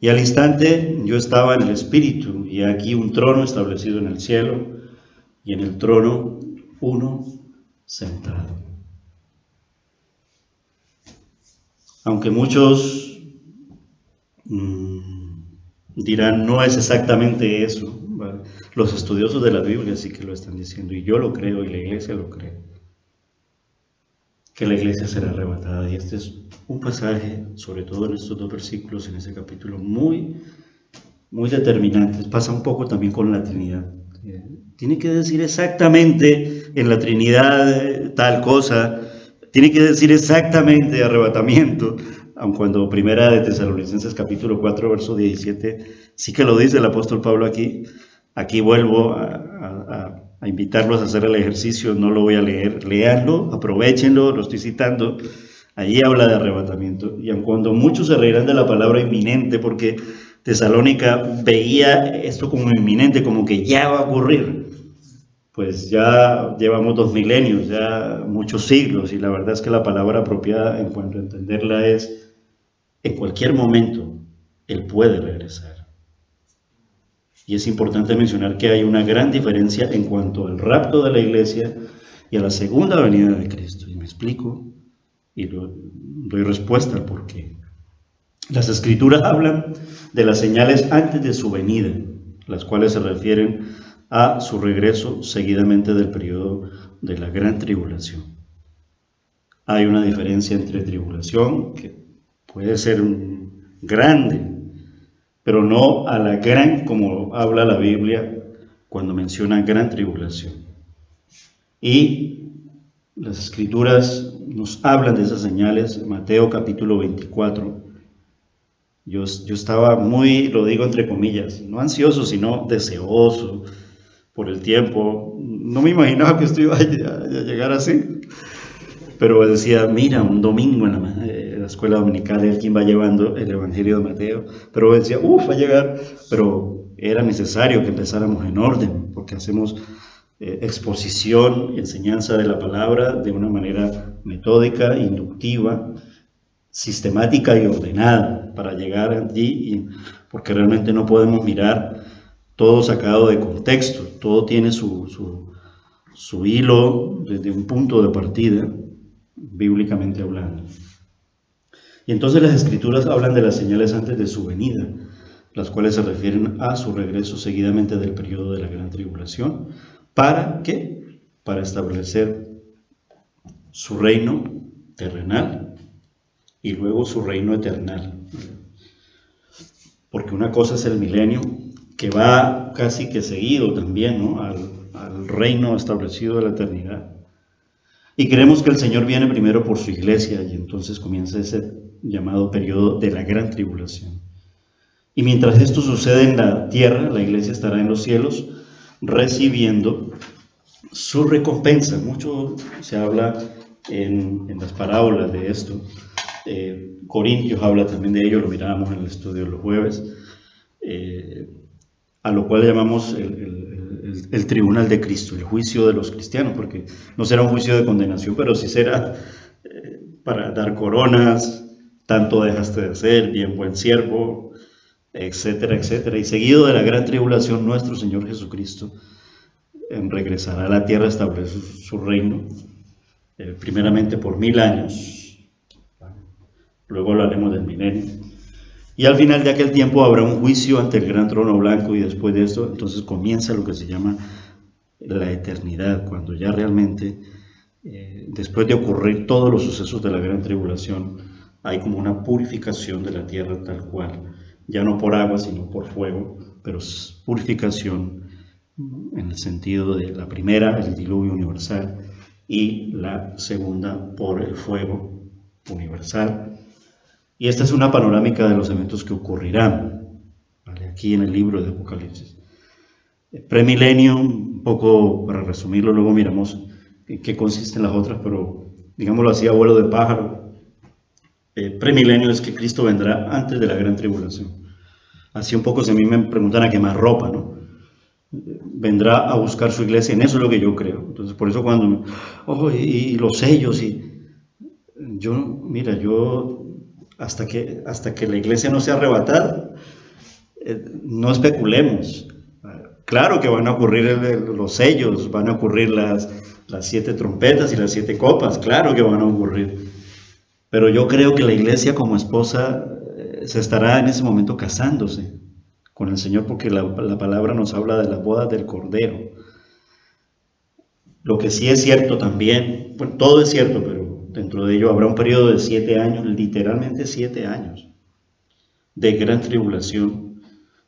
Y al instante yo estaba en el Espíritu, y aquí un trono establecido en el cielo, y en el trono uno sentado. Aunque muchos dirán, no es exactamente eso, ¿vale? Los estudiosos de la Biblia sí que lo están diciendo, y yo lo creo, y la iglesia lo cree, que la iglesia será arrebatada. Y este es un pasaje, sobre todo en estos 2 versículos, en ese capítulo, muy, muy determinantes. Pasa un poco también con la Trinidad. Tiene que decir exactamente en la Trinidad tal cosa, tiene que decir exactamente arrebatamiento, aun cuando Primera de Tesalonicenses capítulo 4 verso 17 sí que lo dice el apóstol Pablo aquí. Aquí vuelvo a invitarlos a hacer el ejercicio, no lo voy a leer, léanlo, aprovechenlo, lo estoy citando. Allí habla de arrebatamiento, y aun cuando muchos se reirán de la palabra inminente, porque Tesalónica veía esto como inminente, como que ya va a ocurrir, pues ya llevamos 2 milenios, ya muchos siglos, y la verdad es que la palabra apropiada en cuanto a entenderla es: en cualquier momento Él puede regresar. Y es importante mencionar que hay una gran diferencia en cuanto al rapto de la iglesia y a la segunda venida de Cristo. Y me explico y doy respuesta al porqué. Las Escrituras hablan de las señales antes de su venida, las cuales se refieren a su regreso seguidamente del periodo de la gran tribulación. Hay una diferencia entre tribulación, que puede ser grande, pero no a la gran como habla la Biblia cuando menciona gran tribulación. Y las Escrituras nos hablan de esas señales. Mateo capítulo 24. Yo estaba muy, lo digo entre comillas, no ansioso, sino deseoso por el tiempo. No me imaginaba que esto iba a llegar así, pero decía, mira, un domingo en la escuela dominical, alguien va llevando el Evangelio de Mateo, pero decía, va a llegar, pero era necesario que empezáramos en orden, porque hacemos exposición y enseñanza de la palabra de una manera metódica, inductiva, sistemática y ordenada, para llegar allí, porque realmente no podemos mirar todo sacado de contexto, todo tiene su hilo desde un punto de partida, bíblicamente hablando. Y entonces las Escrituras hablan de las señales antes de su venida, las cuales se refieren a su regreso seguidamente del periodo de la gran tribulación. ¿Para qué? Para establecer su reino terrenal y luego su reino eternal. Porque una cosa es el milenio, que va casi que seguido también, ¿no?, al reino establecido de la eternidad. Y creemos que el Señor viene primero por su iglesia, y entonces comienza ese llamado periodo de la gran tribulación. Y mientras esto sucede en la tierra, la iglesia estará en los cielos recibiendo su recompensa. Mucho se habla en las parábolas de esto. Corintios habla también de ello, lo mirábamos en el estudio de los jueves, a lo cual llamamos el tribunal de Cristo, el juicio de los cristianos, porque no será un juicio de condenación, pero sí será para dar coronas, tanto dejaste de hacer, bien buen siervo, etcétera, etcétera. Y seguido de la gran tribulación, nuestro Señor Jesucristo regresará a la tierra a establecer su reino, primeramente por 1000 años, luego hablaremos del milenio, y al final de aquel tiempo habrá un juicio ante el gran trono blanco, y después de esto entonces comienza lo que se llama la eternidad, cuando ya realmente, después de ocurrir todos los sucesos de la gran tribulación, hay como una purificación de la tierra tal cual, ya no por agua sino por fuego, pero purificación en el sentido de la primera, el diluvio universal, y la segunda por el fuego universal. Y esta es una panorámica de los eventos que ocurrirán, ¿vale? Aquí en el libro de Apocalipsis. Premilenio, un poco para resumirlo, luego miramos en qué consisten las otras, pero digámoslo así a vuelo de pájaro. Premilenio es que Cristo vendrá antes de la gran tribulación. Así un poco si a mí me preguntan a quemar ropa, ¿no? Vendrá a buscar su iglesia, en eso es lo que yo creo. Entonces por eso cuando, y los sellos, y yo hasta que la iglesia no sea arrebatada, no especulemos. Claro que van a ocurrir los sellos, van a ocurrir las 7 trompetas y las 7 copas, claro que van a ocurrir. Pero yo creo que la iglesia como esposa se estará en ese momento casándose con el Señor, porque la palabra nos habla de las bodas del Cordero. Lo que sí es cierto también, bueno, todo es cierto, pero dentro de ello habrá un periodo de 7 años, literalmente 7 años, de gran tribulación,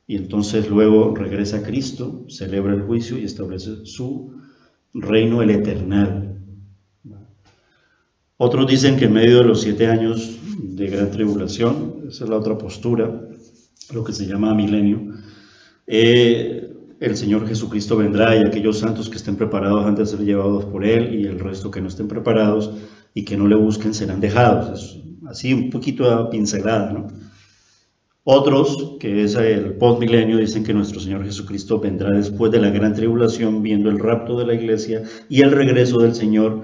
y entonces luego regresa Cristo, celebra el juicio y establece su reino, el eternal. Otros dicen que en medio de los 7 años de gran tribulación, esa es la otra postura, lo que se llama milenio, el Señor Jesucristo vendrá, y aquellos santos que estén preparados han de ser llevados por Él, y el resto que no estén preparados y que no le busquen serán dejados. Es así un poquito a pincelada, ¿no? Otros, que es el postmilenio, dicen que nuestro Señor Jesucristo vendrá después de la gran tribulación, viendo el rapto de la iglesia y el regreso del Señor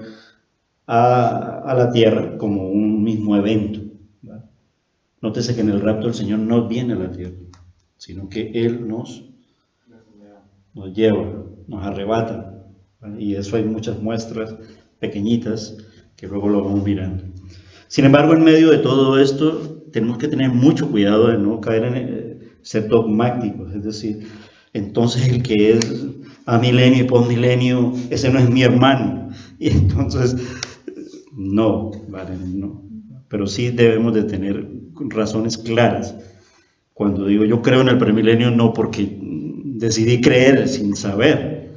a la tierra como un mismo evento. Nótese que en el rapto el Señor no viene a la tierra, sino que Él nos lleva, nos arrebata, ¿vale? Y eso hay muchas muestras pequeñitas que luego lo vamos mirando. Sin embargo, en medio de todo esto, tenemos que tener mucho cuidado de no caer en ser dogmáticos, es decir, entonces el que es amilenio y postmilenio, ese no es mi hermano, y entonces, no, ¿vale? No. Pero sí debemos de tener razones claras. Cuando digo yo creo en el premilenio, no porque decidí creer sin saber.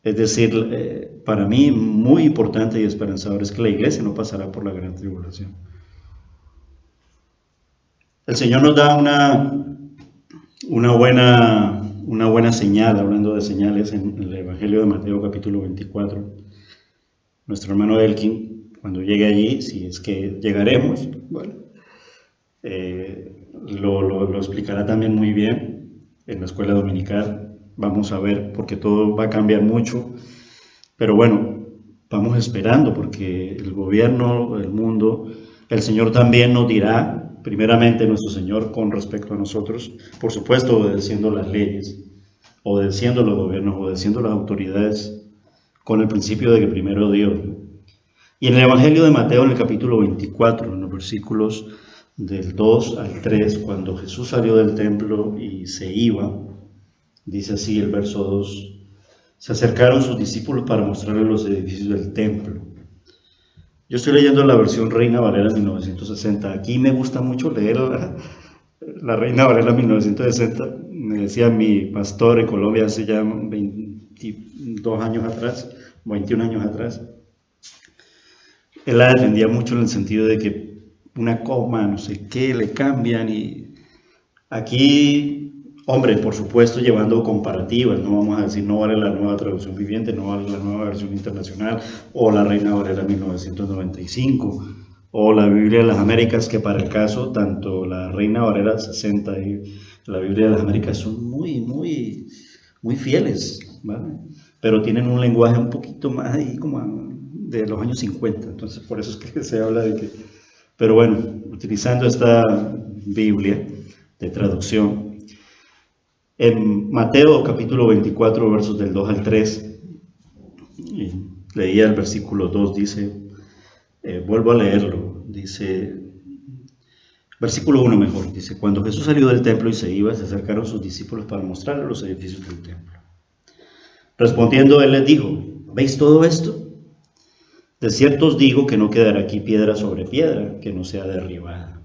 Es decir, para mí muy importante y esperanzador es que la iglesia no pasará por la gran tribulación. El Señor nos da una buena señal, hablando de señales, en el Evangelio de Mateo capítulo 24. Nuestro hermano Elkin, cuando llegue allí, si es que llegaremos, bueno, lo explicará también muy bien en la escuela dominical. Vamos a ver, porque todo va a cambiar mucho, pero bueno, vamos esperando, porque el gobierno, el mundo, el Señor también nos dirá, primeramente nuestro Señor con respecto a nosotros, por supuesto obedeciendo las leyes, obedeciendo los gobiernos, obedeciendo las autoridades, con el principio de que primero Dios. Y en el Evangelio de Mateo, en el capítulo 24, en los versículos del 2 al 3, cuando Jesús salió del templo y se iba, dice así el verso 2, se acercaron sus discípulos para mostrarle los edificios del templo. Yo estoy leyendo la versión Reina Valera 1960. Aquí me gusta mucho leer la Reina Valera 1960. Me decía mi pastor en Colombia hace ya 22 años atrás, 21 años atrás. Él la defendía mucho en el sentido de que una coma, no sé qué, le cambian, y aquí, hombre, por supuesto llevando comparativas, no vamos a decir no vale la Nueva Traducción Viviente, no vale la Nueva Versión Internacional, o la Reina Valera 1995, o la Biblia de las Américas, que para el caso, tanto la Reina Valera 60 y la Biblia de las Américas son muy fieles, ¿vale? Pero tienen un lenguaje un poquito más ahí como de los años 50, entonces por eso es que se habla de que... Pero bueno, utilizando esta Biblia, de traducción. En Mateo capítulo 24, versos del 2 al 3, leía el versículo 2, dice, vuelvo a leerlo, dice, versículo 1 mejor, dice, cuando Jesús salió del templo y se iba, se acercaron sus discípulos para mostrarle los edificios del templo. Respondiendo, él les dijo, ¿veis todo esto? De cierto os digo que no quedará aquí piedra sobre piedra que no sea derribada.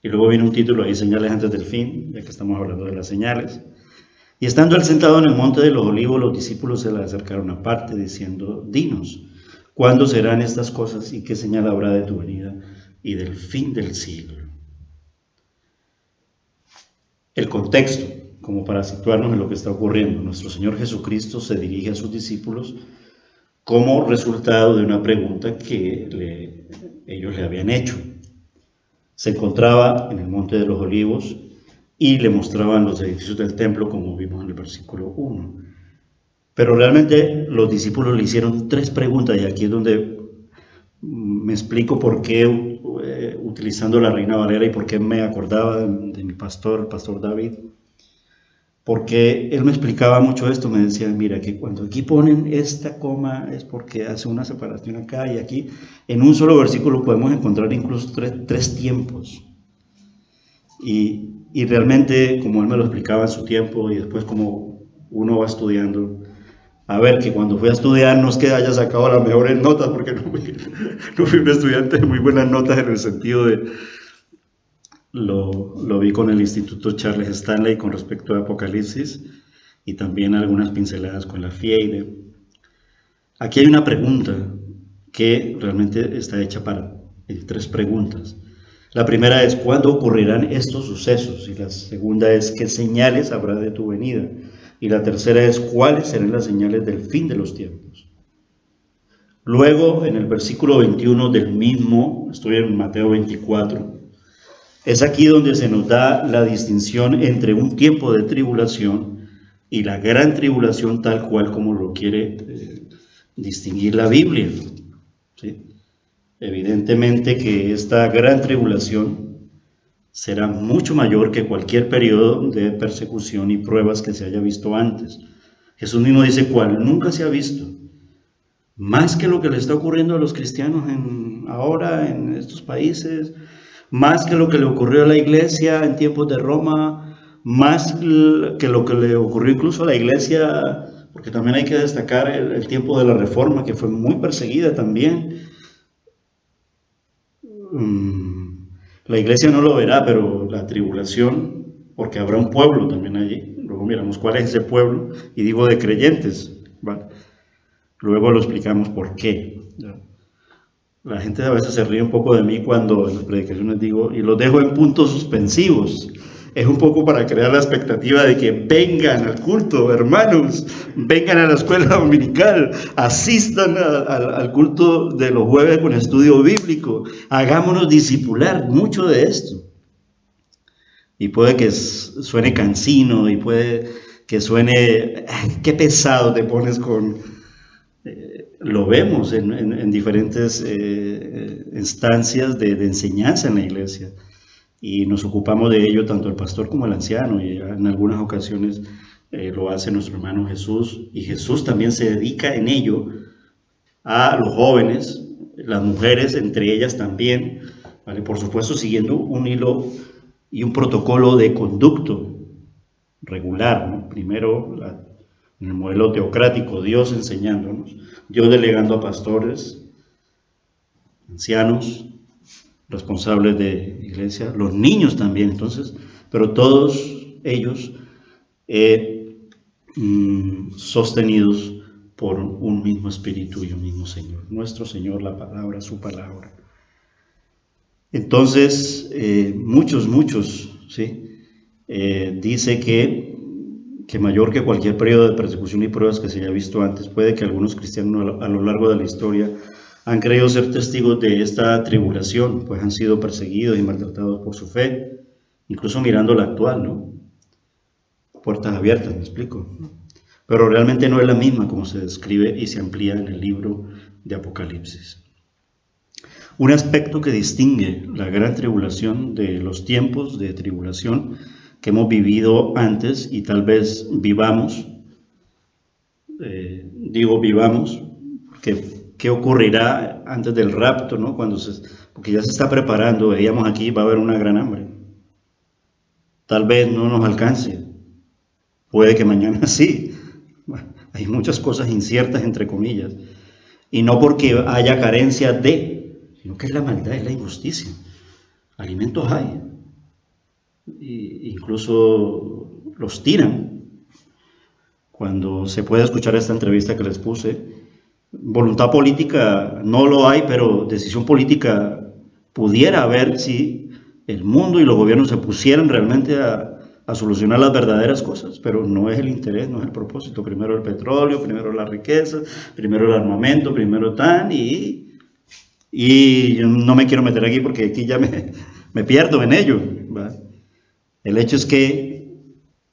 Y luego viene un título ahí, señales antes del fin, ya que estamos hablando de las señales. Y estando él sentado en el monte de los olivos, los discípulos se le acercaron aparte, diciendo, dinos, ¿cuándo serán estas cosas y qué señal habrá de tu venida y del fin del siglo? El contexto, como para situarnos en lo que está ocurriendo. Nuestro Señor Jesucristo se dirige a sus discípulos como resultado de una pregunta que ellos le habían hecho. Se encontraba en el Monte de los Olivos y le mostraban los edificios del templo, como vimos en el versículo 1. Pero realmente los discípulos le hicieron 3 preguntas, y aquí es donde me explico por qué, utilizando la Reina Valera, y por qué me acordaba de mi pastor, el pastor David, porque él me explicaba mucho esto. Me decía, mira, que cuando aquí ponen esta coma es porque hace una separación acá y aquí. En un solo versículo podemos encontrar incluso tres tiempos. Y realmente, como él me lo explicaba en su tiempo, y después como uno va estudiando, a ver, que cuando fui a estudiar no es que haya sacado las mejores notas, porque no fui un estudiante de muy buenas notas en el sentido de... Lo vi con el Instituto Charles Stanley con respecto a Apocalipsis, y también algunas pinceladas con la FIEIDE. Aquí hay una pregunta que realmente está hecha para 3 preguntas. La primera es, ¿cuándo ocurrirán estos sucesos? Y la segunda es, ¿qué señales habrá de tu venida? Y la tercera es, ¿cuáles serán las señales del fin de los tiempos? Luego, en el versículo 21 del mismo, estoy en Mateo 24, es aquí donde se nos da la distinción entre un tiempo de tribulación y la gran tribulación, tal cual como lo quiere distinguir la Biblia, ¿sí? Evidentemente que esta gran tribulación será mucho mayor que cualquier periodo de persecución y pruebas que se haya visto antes. Jesús mismo dice, ¿cuál nunca se ha visto? Más que lo que le está ocurriendo a los cristianos ahora en estos países, más que lo que le ocurrió a la iglesia en tiempos de Roma, más que lo que le ocurrió incluso a la iglesia, porque también hay que destacar el tiempo de la Reforma, que fue muy perseguida también. La iglesia no lo verá, pero la tribulación, porque habrá un pueblo también allí. Luego miramos cuál es ese pueblo, y digo de creyentes, ¿vale? Luego lo explicamos por qué. La gente a veces se ríe un poco de mí cuando en las predicaciones digo, y los dejo en puntos suspensivos. Es un poco para crear la expectativa de que vengan al culto, hermanos, vengan a la escuela dominical, asistan al culto de los jueves con estudio bíblico, hagámonos discipular mucho de esto. Y puede que suene cansino, y puede que suene, qué pesado te pones con... Lo vemos en diferentes instancias de enseñanza en la iglesia, y nos ocupamos de ello tanto el pastor como el anciano, y en algunas ocasiones lo hace nuestro hermano Jesús, y Jesús también se dedica en ello a los jóvenes, las mujeres entre ellas también, ¿vale? Por supuesto siguiendo un hilo y un protocolo de conducto regular, ¿no? Primero en el modelo teocrático, Dios enseñándonos, Dios delegando a pastores, ancianos, responsables de iglesia, los niños también, entonces, pero todos ellos sostenidos por un mismo espíritu y un mismo Señor, nuestro Señor, la palabra, su palabra. Entonces, muchos, ¿sí? Dice que mayor que cualquier periodo de persecución y pruebas que se haya visto antes. Puede que algunos cristianos a lo largo de la historia han creído ser testigos de esta tribulación, pues han sido perseguidos y maltratados por su fe, incluso mirando la actual, ¿no? Puertas abiertas, me explico. Pero realmente no es la misma como se describe y se amplía en el libro de Apocalipsis. Un aspecto que distingue la gran tribulación de los tiempos de tribulación que hemos vivido antes y tal vez vivamos, digo vivamos, ¿qué ocurrirá antes del rapto, ¿no? Porque ya se está preparando, veíamos aquí, va a haber una gran hambre. Tal vez no nos alcance, puede que mañana sí. Bueno, hay muchas cosas inciertas, entre comillas, y no porque haya carencia de, sino que es la maldad, es la injusticia. Alimentos hay, incluso los tiran. Cuando se puede escuchar esta entrevista que les puse, voluntad política no lo hay, pero decisión política pudiera haber si el mundo y los gobiernos se pusieran realmente a solucionar las verdaderas cosas, pero no es el interés, no es el propósito. Primero el petróleo, primero la riqueza, primero el armamento, primero y yo no me quiero meter aquí porque aquí ya me pierdo en ello, ¿verdad? El hecho es que,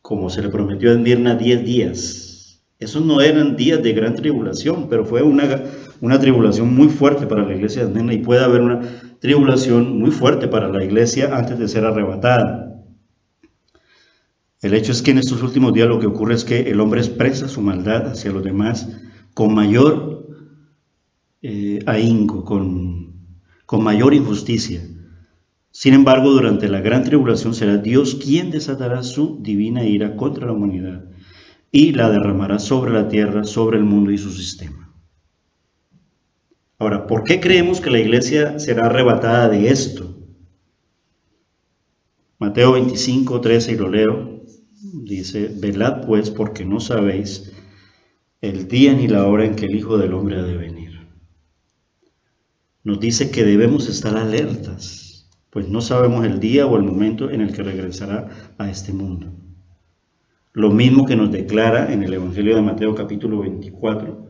como se le prometió a Esmirna, 10 días, esos no eran días de gran tribulación, pero fue una tribulación muy fuerte para la iglesia de Esmirna, y puede haber una tribulación muy fuerte para la iglesia antes de ser arrebatada. El hecho es que en estos últimos días lo que ocurre es que el hombre expresa su maldad hacia los demás con mayor ahínco, con mayor injusticia. Sin embargo, durante la gran tribulación será Dios quien desatará su divina ira contra la humanidad y la derramará sobre la tierra, sobre el mundo y su sistema. Ahora, ¿por qué creemos que la iglesia será arrebatada de esto? Mateo 25, 13, y lo leo, dice: velad pues, porque no sabéis el día ni la hora en que el Hijo del Hombre ha de venir. Nos dice que debemos estar alertas, pues no sabemos el día o el momento en el que regresará a este mundo. Lo mismo que nos declara en el Evangelio de Mateo capítulo 24,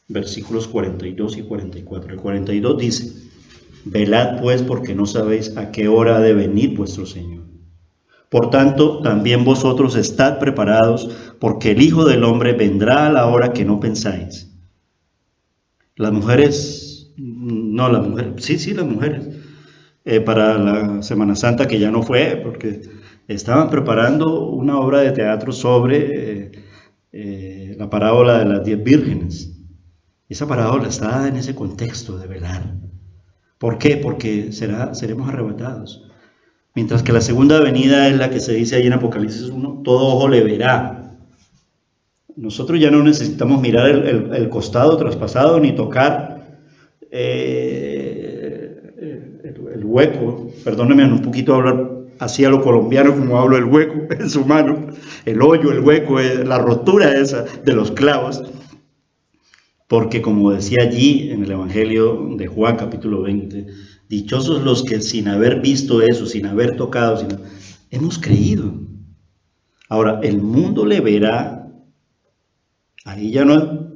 versículos 42 y 44. El 42 dice: velad pues, porque no sabéis a qué hora ha de venir vuestro Señor. Por tanto, también vosotros estad preparados, porque el Hijo del Hombre vendrá a la hora que no pensáis. Las mujeres, para la Semana Santa, que ya no fue, porque estaban preparando una obra de teatro sobre la parábola de las 10 vírgenes. Esa parábola está en ese contexto de velar. ¿Por qué? Porque seremos arrebatados. Mientras que la segunda venida es la que se dice ahí en Apocalipsis 1, todo ojo le verá. Nosotros ya no necesitamos mirar el costado traspasado ni tocar el hueco. Perdónenme un poquito hablar así a lo colombiano, como hablo, el hueco en su mano, el hoyo, el hueco, la rotura esa de los clavos. Porque como decía allí en el Evangelio de Juan capítulo 20, dichosos los que sin haber visto eso, sin haber tocado, hemos creído. Ahora, el mundo le verá, ahí ya no,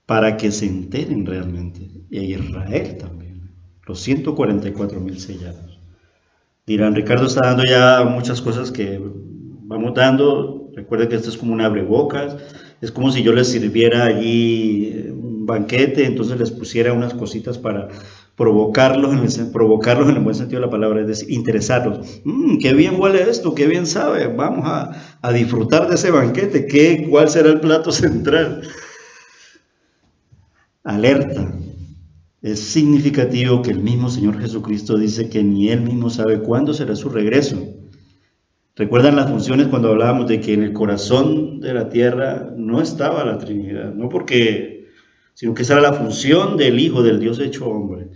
para que se enteren realmente, y a Israel también, los 144,000 sellados. Dirán: Ricardo está dando ya muchas cosas que vamos dando. Recuerden que esto es como un abrebocas, es como si yo les sirviera allí un banquete, entonces les pusiera unas cositas para provocarlos en el buen sentido de la palabra, es decir, interesarlos. Qué bien huele esto, qué bien sabe, vamos a disfrutar de ese banquete. ¿Cuál será el plato central? Alerta. Es significativo que el mismo Señor Jesucristo dice que ni Él mismo sabe cuándo será su regreso. ¿Recuerdan las funciones cuando hablábamos de que en el corazón de la tierra no estaba la Trinidad? No sino que esa era la función del Hijo, del Dios hecho hombre.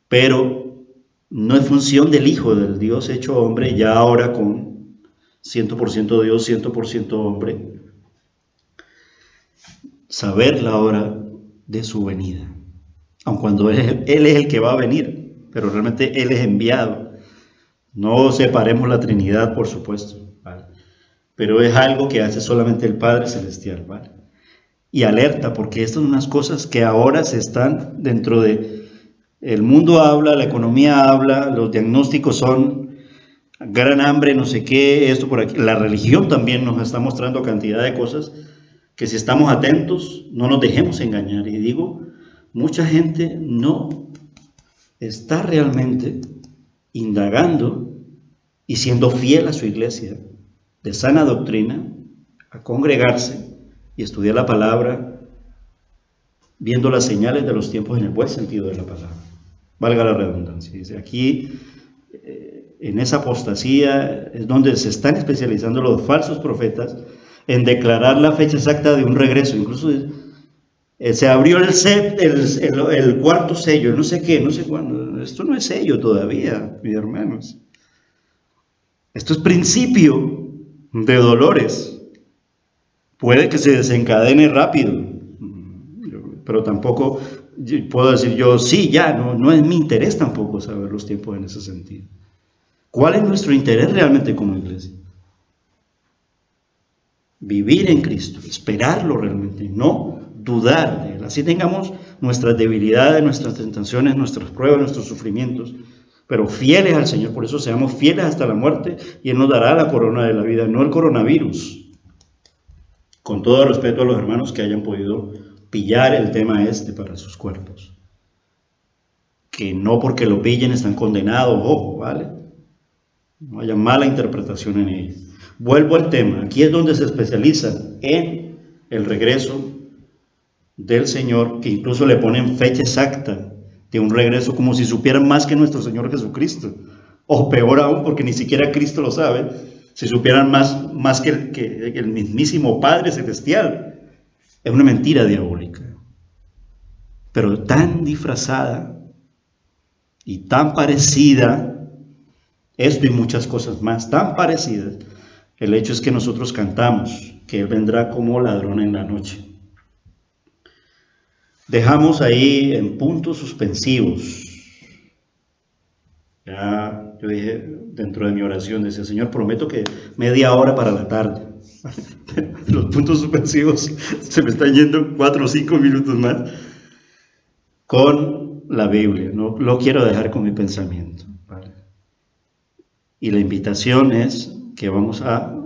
Pero no es función del Hijo, del Dios hecho hombre, ya ahora con 100% Dios, 100% hombre, saber la hora de su venida. Aun cuando Él es el que va a venir, pero realmente Él es enviado. No separemos la Trinidad, por supuesto, ¿vale? Pero es algo que hace solamente el Padre Celestial, ¿vale? Y alerta, porque estas son unas cosas que ahora se están dentro de... El mundo habla, la economía habla, los diagnósticos son gran hambre, no sé qué, esto por aquí. La religión también nos está mostrando cantidad de cosas que, si estamos atentos, no nos dejemos engañar. Y digo, mucha gente no está realmente indagando y siendo fiel a su iglesia de sana doctrina, a congregarse y estudiar la palabra, viendo las señales de los tiempos en el buen sentido de la palabra. Valga la redundancia. Dice, aquí, en esa apostasía, es donde se están especializando los falsos profetas en declarar la fecha exacta de un regreso. Incluso se abrió el cuarto sello, no sé qué, no sé cuándo. Esto no es sello todavía, mis hermanos. Esto es principio de dolores. Puede que se desencadene rápido, pero tampoco puedo decir yo, sí, ya, no es mi interés tampoco saber los tiempos en ese sentido. ¿Cuál es nuestro interés realmente como iglesia? Vivir en Cristo, esperarlo realmente, no dudar de Él. Así tengamos nuestras debilidades, nuestras tentaciones, nuestras pruebas, nuestros sufrimientos, pero fieles al Señor. Por eso seamos fieles hasta la muerte y Él nos dará la corona de la vida, no el coronavirus. Con todo respeto a los hermanos que hayan podido pillar el tema para sus cuerpos. Que no porque lo pillen están condenados, ojo, ¿vale? No haya mala interpretación en ello. Vuelvo al tema. Aquí es donde se especializan en el regreso del Señor, que incluso le ponen fecha exacta de un regreso, como si supieran más que nuestro Señor Jesucristo. O peor aún, porque ni siquiera Cristo lo sabe, si supieran más que el mismísimo Padre Celestial. Es una mentira diabólica. Pero tan disfrazada y tan parecida, esto y muchas cosas más, tan parecidas. El hecho es que nosotros cantamos que Él vendrá como ladrón en la noche. Dejamos ahí en puntos suspensivos. Ya yo dije dentro de mi oración, decía, Señor, prometo que media hora para la tarde. Los puntos suspensivos se me están yendo 4 o 5 minutos más con la Biblia. No lo quiero dejar con mi pensamiento, ¿vale? Y la invitación es que vamos a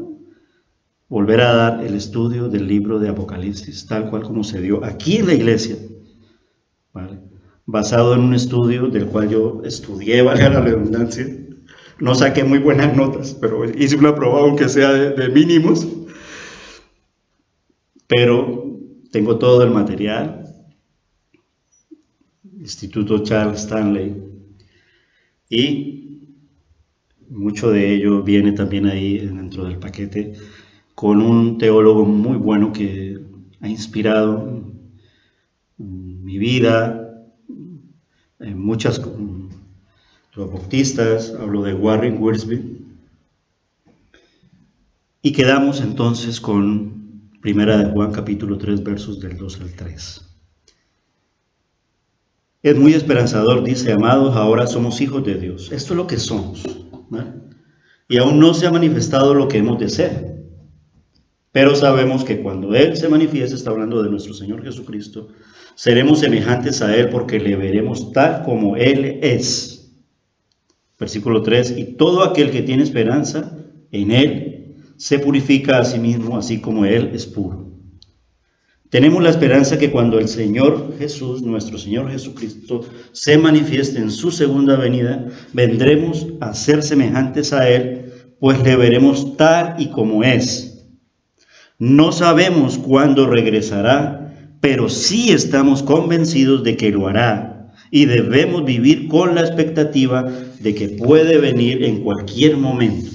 volver a dar el estudio del libro de Apocalipsis, tal cual como se dio aquí en la iglesia, ¿vale? Basado en un estudio del cual yo estudié, valga la redundancia. No saqué muy buenas notas, pero hice un aprobado aunque sea de mínimos. Pero tengo todo el material. Instituto Charles Stanley. Y mucho de ello viene también ahí dentro del paquete con un teólogo muy bueno que ha inspirado mi vida en muchas bautistas. Hablo de Warren Wiersbe. Y quedamos entonces con Primera de Juan capítulo 3 versos del 2 al 3. Es muy esperanzador, dice, amados, ahora somos hijos de Dios. Esto es lo que somos, ¿vale? Y aún no se ha manifestado lo que hemos de ser. Pero sabemos que cuando Él se manifieste, está hablando de nuestro Señor Jesucristo, seremos semejantes a Él porque le veremos tal como Él es. Versículo 3, y todo aquel que tiene esperanza en Él se purifica a sí mismo, así como Él es puro. Tenemos la esperanza que cuando el Señor Jesús, nuestro Señor Jesucristo, se manifieste en su segunda venida, vendremos a ser semejantes a Él, pues le veremos tal y como es. No sabemos cuándo regresará, pero sí estamos convencidos de que lo hará, y debemos vivir con la expectativa de que puede venir en cualquier momento.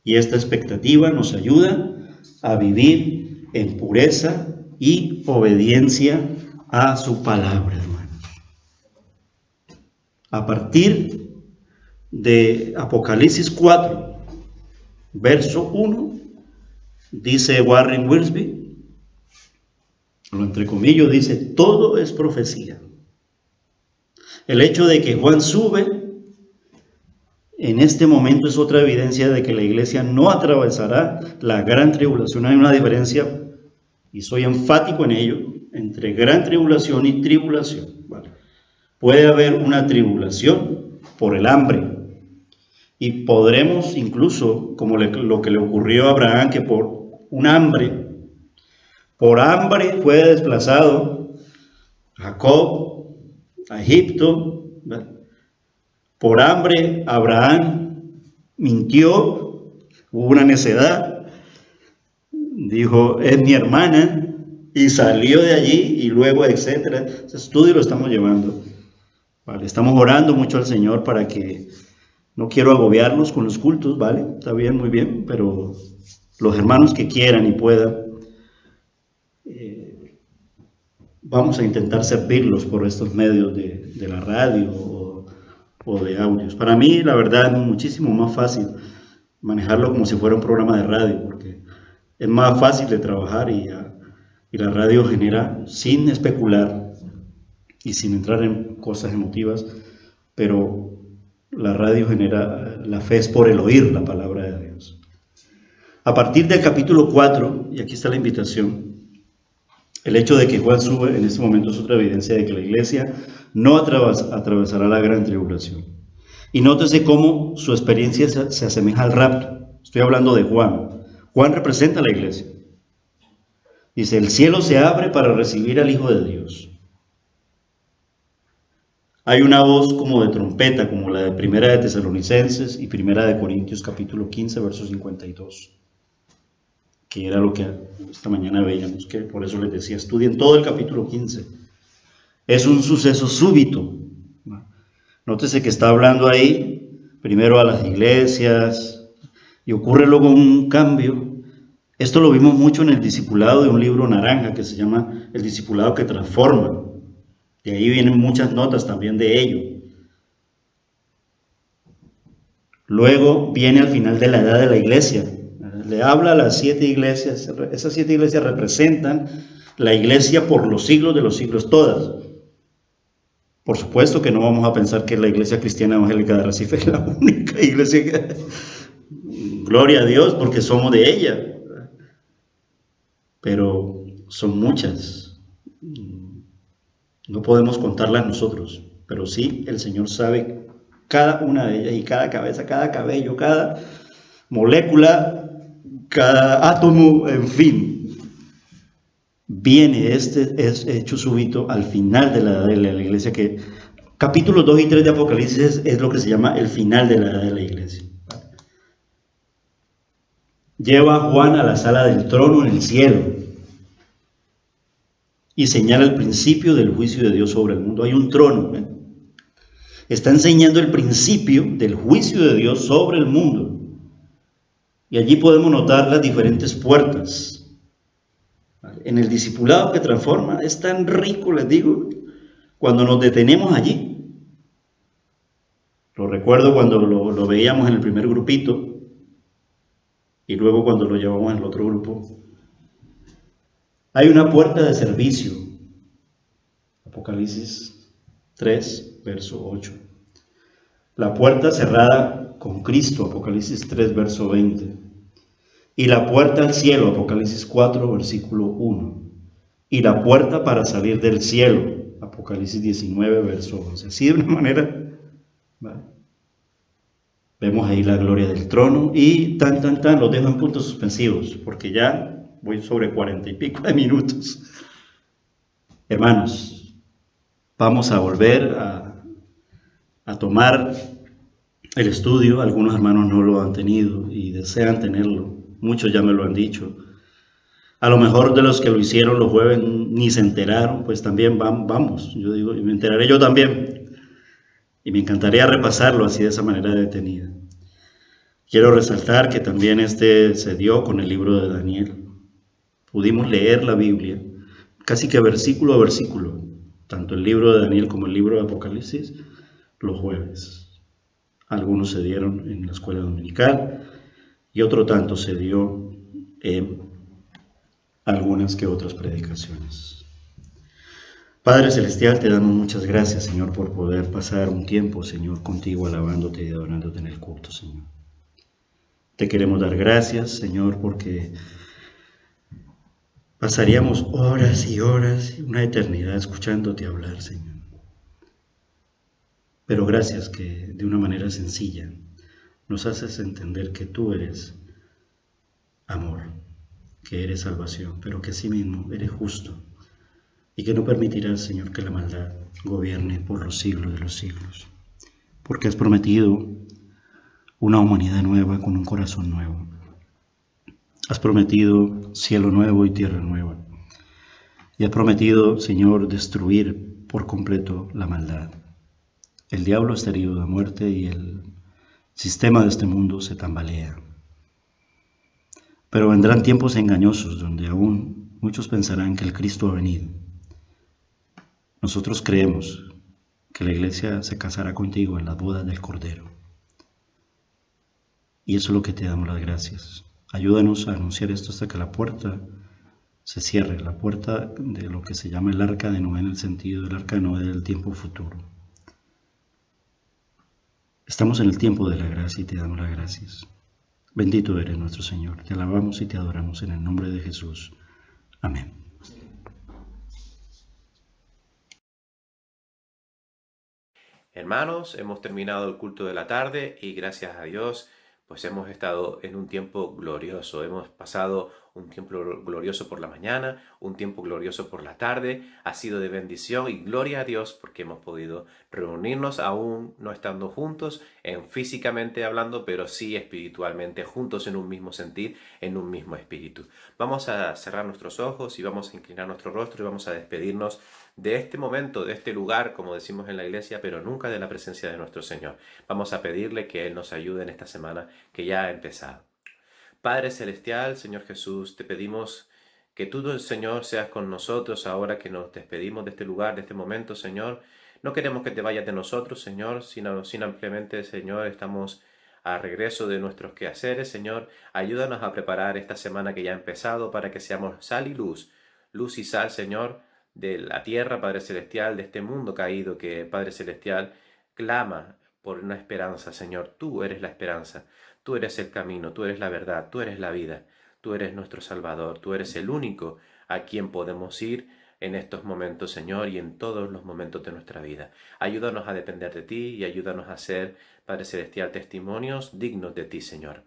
Y esta expectativa nos ayuda a vivir en pureza y obediencia a su palabra, hermanos. A partir de Apocalipsis 4, verso 1, dice Warren Wiersbe, lo entrecomillo, dice, todo es profecía. El hecho de que Juan sube en este momento es otra evidencia de que la iglesia no atravesará la gran tribulación. Hay una diferencia, y soy enfático en ello, entre gran tribulación y tribulación, ¿vale? Puede haber una tribulación por el hambre, y podremos incluso, como lo que le ocurrió a Abraham, que por hambre fue desplazado Jacob a Egipto, ¿verdad? Por hambre Abraham mintió, hubo una necedad, dijo, es mi hermana, y salió de allí, y luego, etcétera. Ese estudio lo estamos llevando. Vale, estamos orando mucho al Señor para que, no quiero agobiarlos con los cultos, ¿vale? Está bien, muy bien, pero los hermanos que quieran y puedan, vamos a intentar servirlos por estos medios de la radio o de audios. Para mí, la verdad, es muchísimo más fácil manejarlo como si fuera un programa de radio, porque es más fácil de trabajar y la radio genera, sin especular y sin entrar en cosas emotivas, pero la radio genera, la fe es por el oír la palabra de Dios. A partir del capítulo 4, y aquí está la invitación, el hecho de que Juan sube en este momento es otra evidencia de que la iglesia no atravesará la gran tribulación. Y nótese cómo su experiencia se asemeja al rapto. Estoy hablando de Juan. Juan representa a la iglesia. Dice, el cielo se abre para recibir al Hijo de Dios. Hay una voz como de trompeta, como la de Primera de Tesalonicenses y Primera de Corintios capítulo 15, verso 52. Que era lo que esta mañana veíamos, que por eso les decía, estudien todo el capítulo 15. Es un suceso súbito. Nótese que está hablando ahí, primero a las iglesias, y ocurre luego un cambio. Esto lo vimos mucho en el discipulado de un libro naranja que se llama El discipulado que transforma. Y ahí vienen muchas notas también de ello. Luego viene al final de la edad de la iglesia. Le habla a las 7 iglesias. Esas 7 iglesias representan la iglesia por los siglos de los siglos todas. Por supuesto que no vamos a pensar que la iglesia cristiana evangélica de Recife es la única iglesia que... Gloria a Dios, porque somos de ella. Pero son muchas. No podemos contarlas nosotros, pero sí el Señor sabe cada una de ellas y cada cabeza, cada cabello, cada molécula, cada átomo, en fin. Viene este hecho súbito al final de la edad de la iglesia, que capítulos 2 y 3 de Apocalipsis es lo que se llama el final de la edad de la iglesia. Lleva a Juan a la sala del trono en el cielo y señala el principio del juicio de Dios sobre el mundo. Hay un trono, ¿eh? Está enseñando el principio del juicio de Dios sobre el mundo. Y allí podemos notar las diferentes puertas. En el discipulado que transforma, es tan rico, les digo, cuando nos detenemos allí. Lo recuerdo cuando lo veíamos en el primer grupito y luego cuando lo llevamos en el otro grupo. Hay una puerta de servicio. Apocalipsis 3, verso 8. La puerta cerrada con Cristo, Apocalipsis 3, verso 20. Y la puerta al cielo, Apocalipsis 4, versículo 1. Y la puerta para salir del cielo, Apocalipsis 19, verso 11. Así de una manera, ¿vale? Vemos ahí la gloria del trono y los dejo en puntos suspensivos, porque ya voy sobre 40 y pico de minutos. Hermanos, vamos a volver a tomar el estudio. Algunos hermanos no lo han tenido y desean tenerlo. Muchos ya me lo han dicho. A lo mejor de los que lo hicieron los jueves ni se enteraron, pues también vamos. Yo digo, me enteraré yo también. Y me encantaría repasarlo así de esa manera detenida. Quiero resaltar que también se dio con el libro de Daniel. Pudimos leer la Biblia casi que versículo a versículo, tanto el libro de Daniel como el libro de Apocalipsis, los jueves. Algunos se dieron en la escuela dominical y otro tanto se dio en algunas que otras predicaciones. Padre Celestial, te damos muchas gracias, Señor, por poder pasar un tiempo, Señor, contigo, alabándote y adorándote en el culto, Señor. Te queremos dar gracias, Señor, porque pasaríamos horas y horas, una eternidad escuchándote hablar, Señor. Pero gracias que de una manera sencilla nos haces entender que tú eres amor, que eres salvación, pero que asimismo eres justo, y que no permitirás, Señor, que la maldad gobierne por los siglos de los siglos, porque has prometido una humanidad nueva con un corazón nuevo. Has prometido cielo nuevo y tierra nueva. Y has prometido, Señor, destruir por completo la maldad. El diablo está herido de muerte y el sistema de este mundo se tambalea. Pero vendrán tiempos engañosos donde aún muchos pensarán que el Cristo ha venido. Nosotros creemos que la iglesia se casará contigo en las bodas del Cordero. Y eso es lo que te damos las gracias. Ayúdanos a anunciar esto hasta que la puerta se cierre, la puerta de lo que se llama el arca de Noé, en el sentido del arca de Noé del tiempo futuro. Estamos en el tiempo de la gracia y te damos las gracias. Bendito eres nuestro Señor, te alabamos y te adoramos en el nombre de Jesús. Amén. Hermanos, hemos terminado el culto de la tarde y gracias a Dios pues hemos estado en un tiempo glorioso. Hemos pasado un tiempo glorioso por la mañana, un tiempo glorioso por la tarde. Ha sido de bendición y gloria a Dios porque hemos podido reunirnos aún no estando juntos, físicamente hablando, pero sí espiritualmente, juntos en un mismo sentir, en un mismo espíritu. Vamos a cerrar nuestros ojos y vamos a inclinar nuestro rostro y vamos a despedirnos de este momento, de este lugar, como decimos en la iglesia, pero nunca de la presencia de nuestro Señor. Vamos a pedirle que Él nos ayude en esta semana que ya ha empezado. Padre Celestial, Señor Jesús, te pedimos que tú, Señor, seas con nosotros ahora que nos despedimos de este lugar, de este momento, Señor. No queremos que te vayas de nosotros, Señor, sino simplemente, Señor, estamos a regreso de nuestros quehaceres, Señor. Ayúdanos a preparar esta semana que ya ha empezado para que seamos sal y luz y sal, Señor, de la tierra, Padre Celestial, de este mundo caído que, Padre Celestial, clama por una esperanza, Señor. Tú eres la esperanza, tú eres el camino, tú eres la verdad, tú eres la vida, tú eres nuestro Salvador, tú eres el único a quien podemos ir en estos momentos, Señor, y en todos los momentos de nuestra vida. Ayúdanos a depender de ti y ayúdanos a ser, Padre Celestial, testimonios dignos de ti, Señor.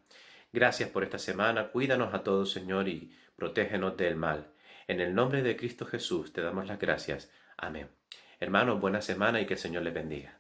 Gracias por esta semana, cuídanos a todos, Señor, y protégenos del mal. En el nombre de Cristo Jesús te damos las gracias. Amén. Hermanos, buena semana y que el Señor les bendiga.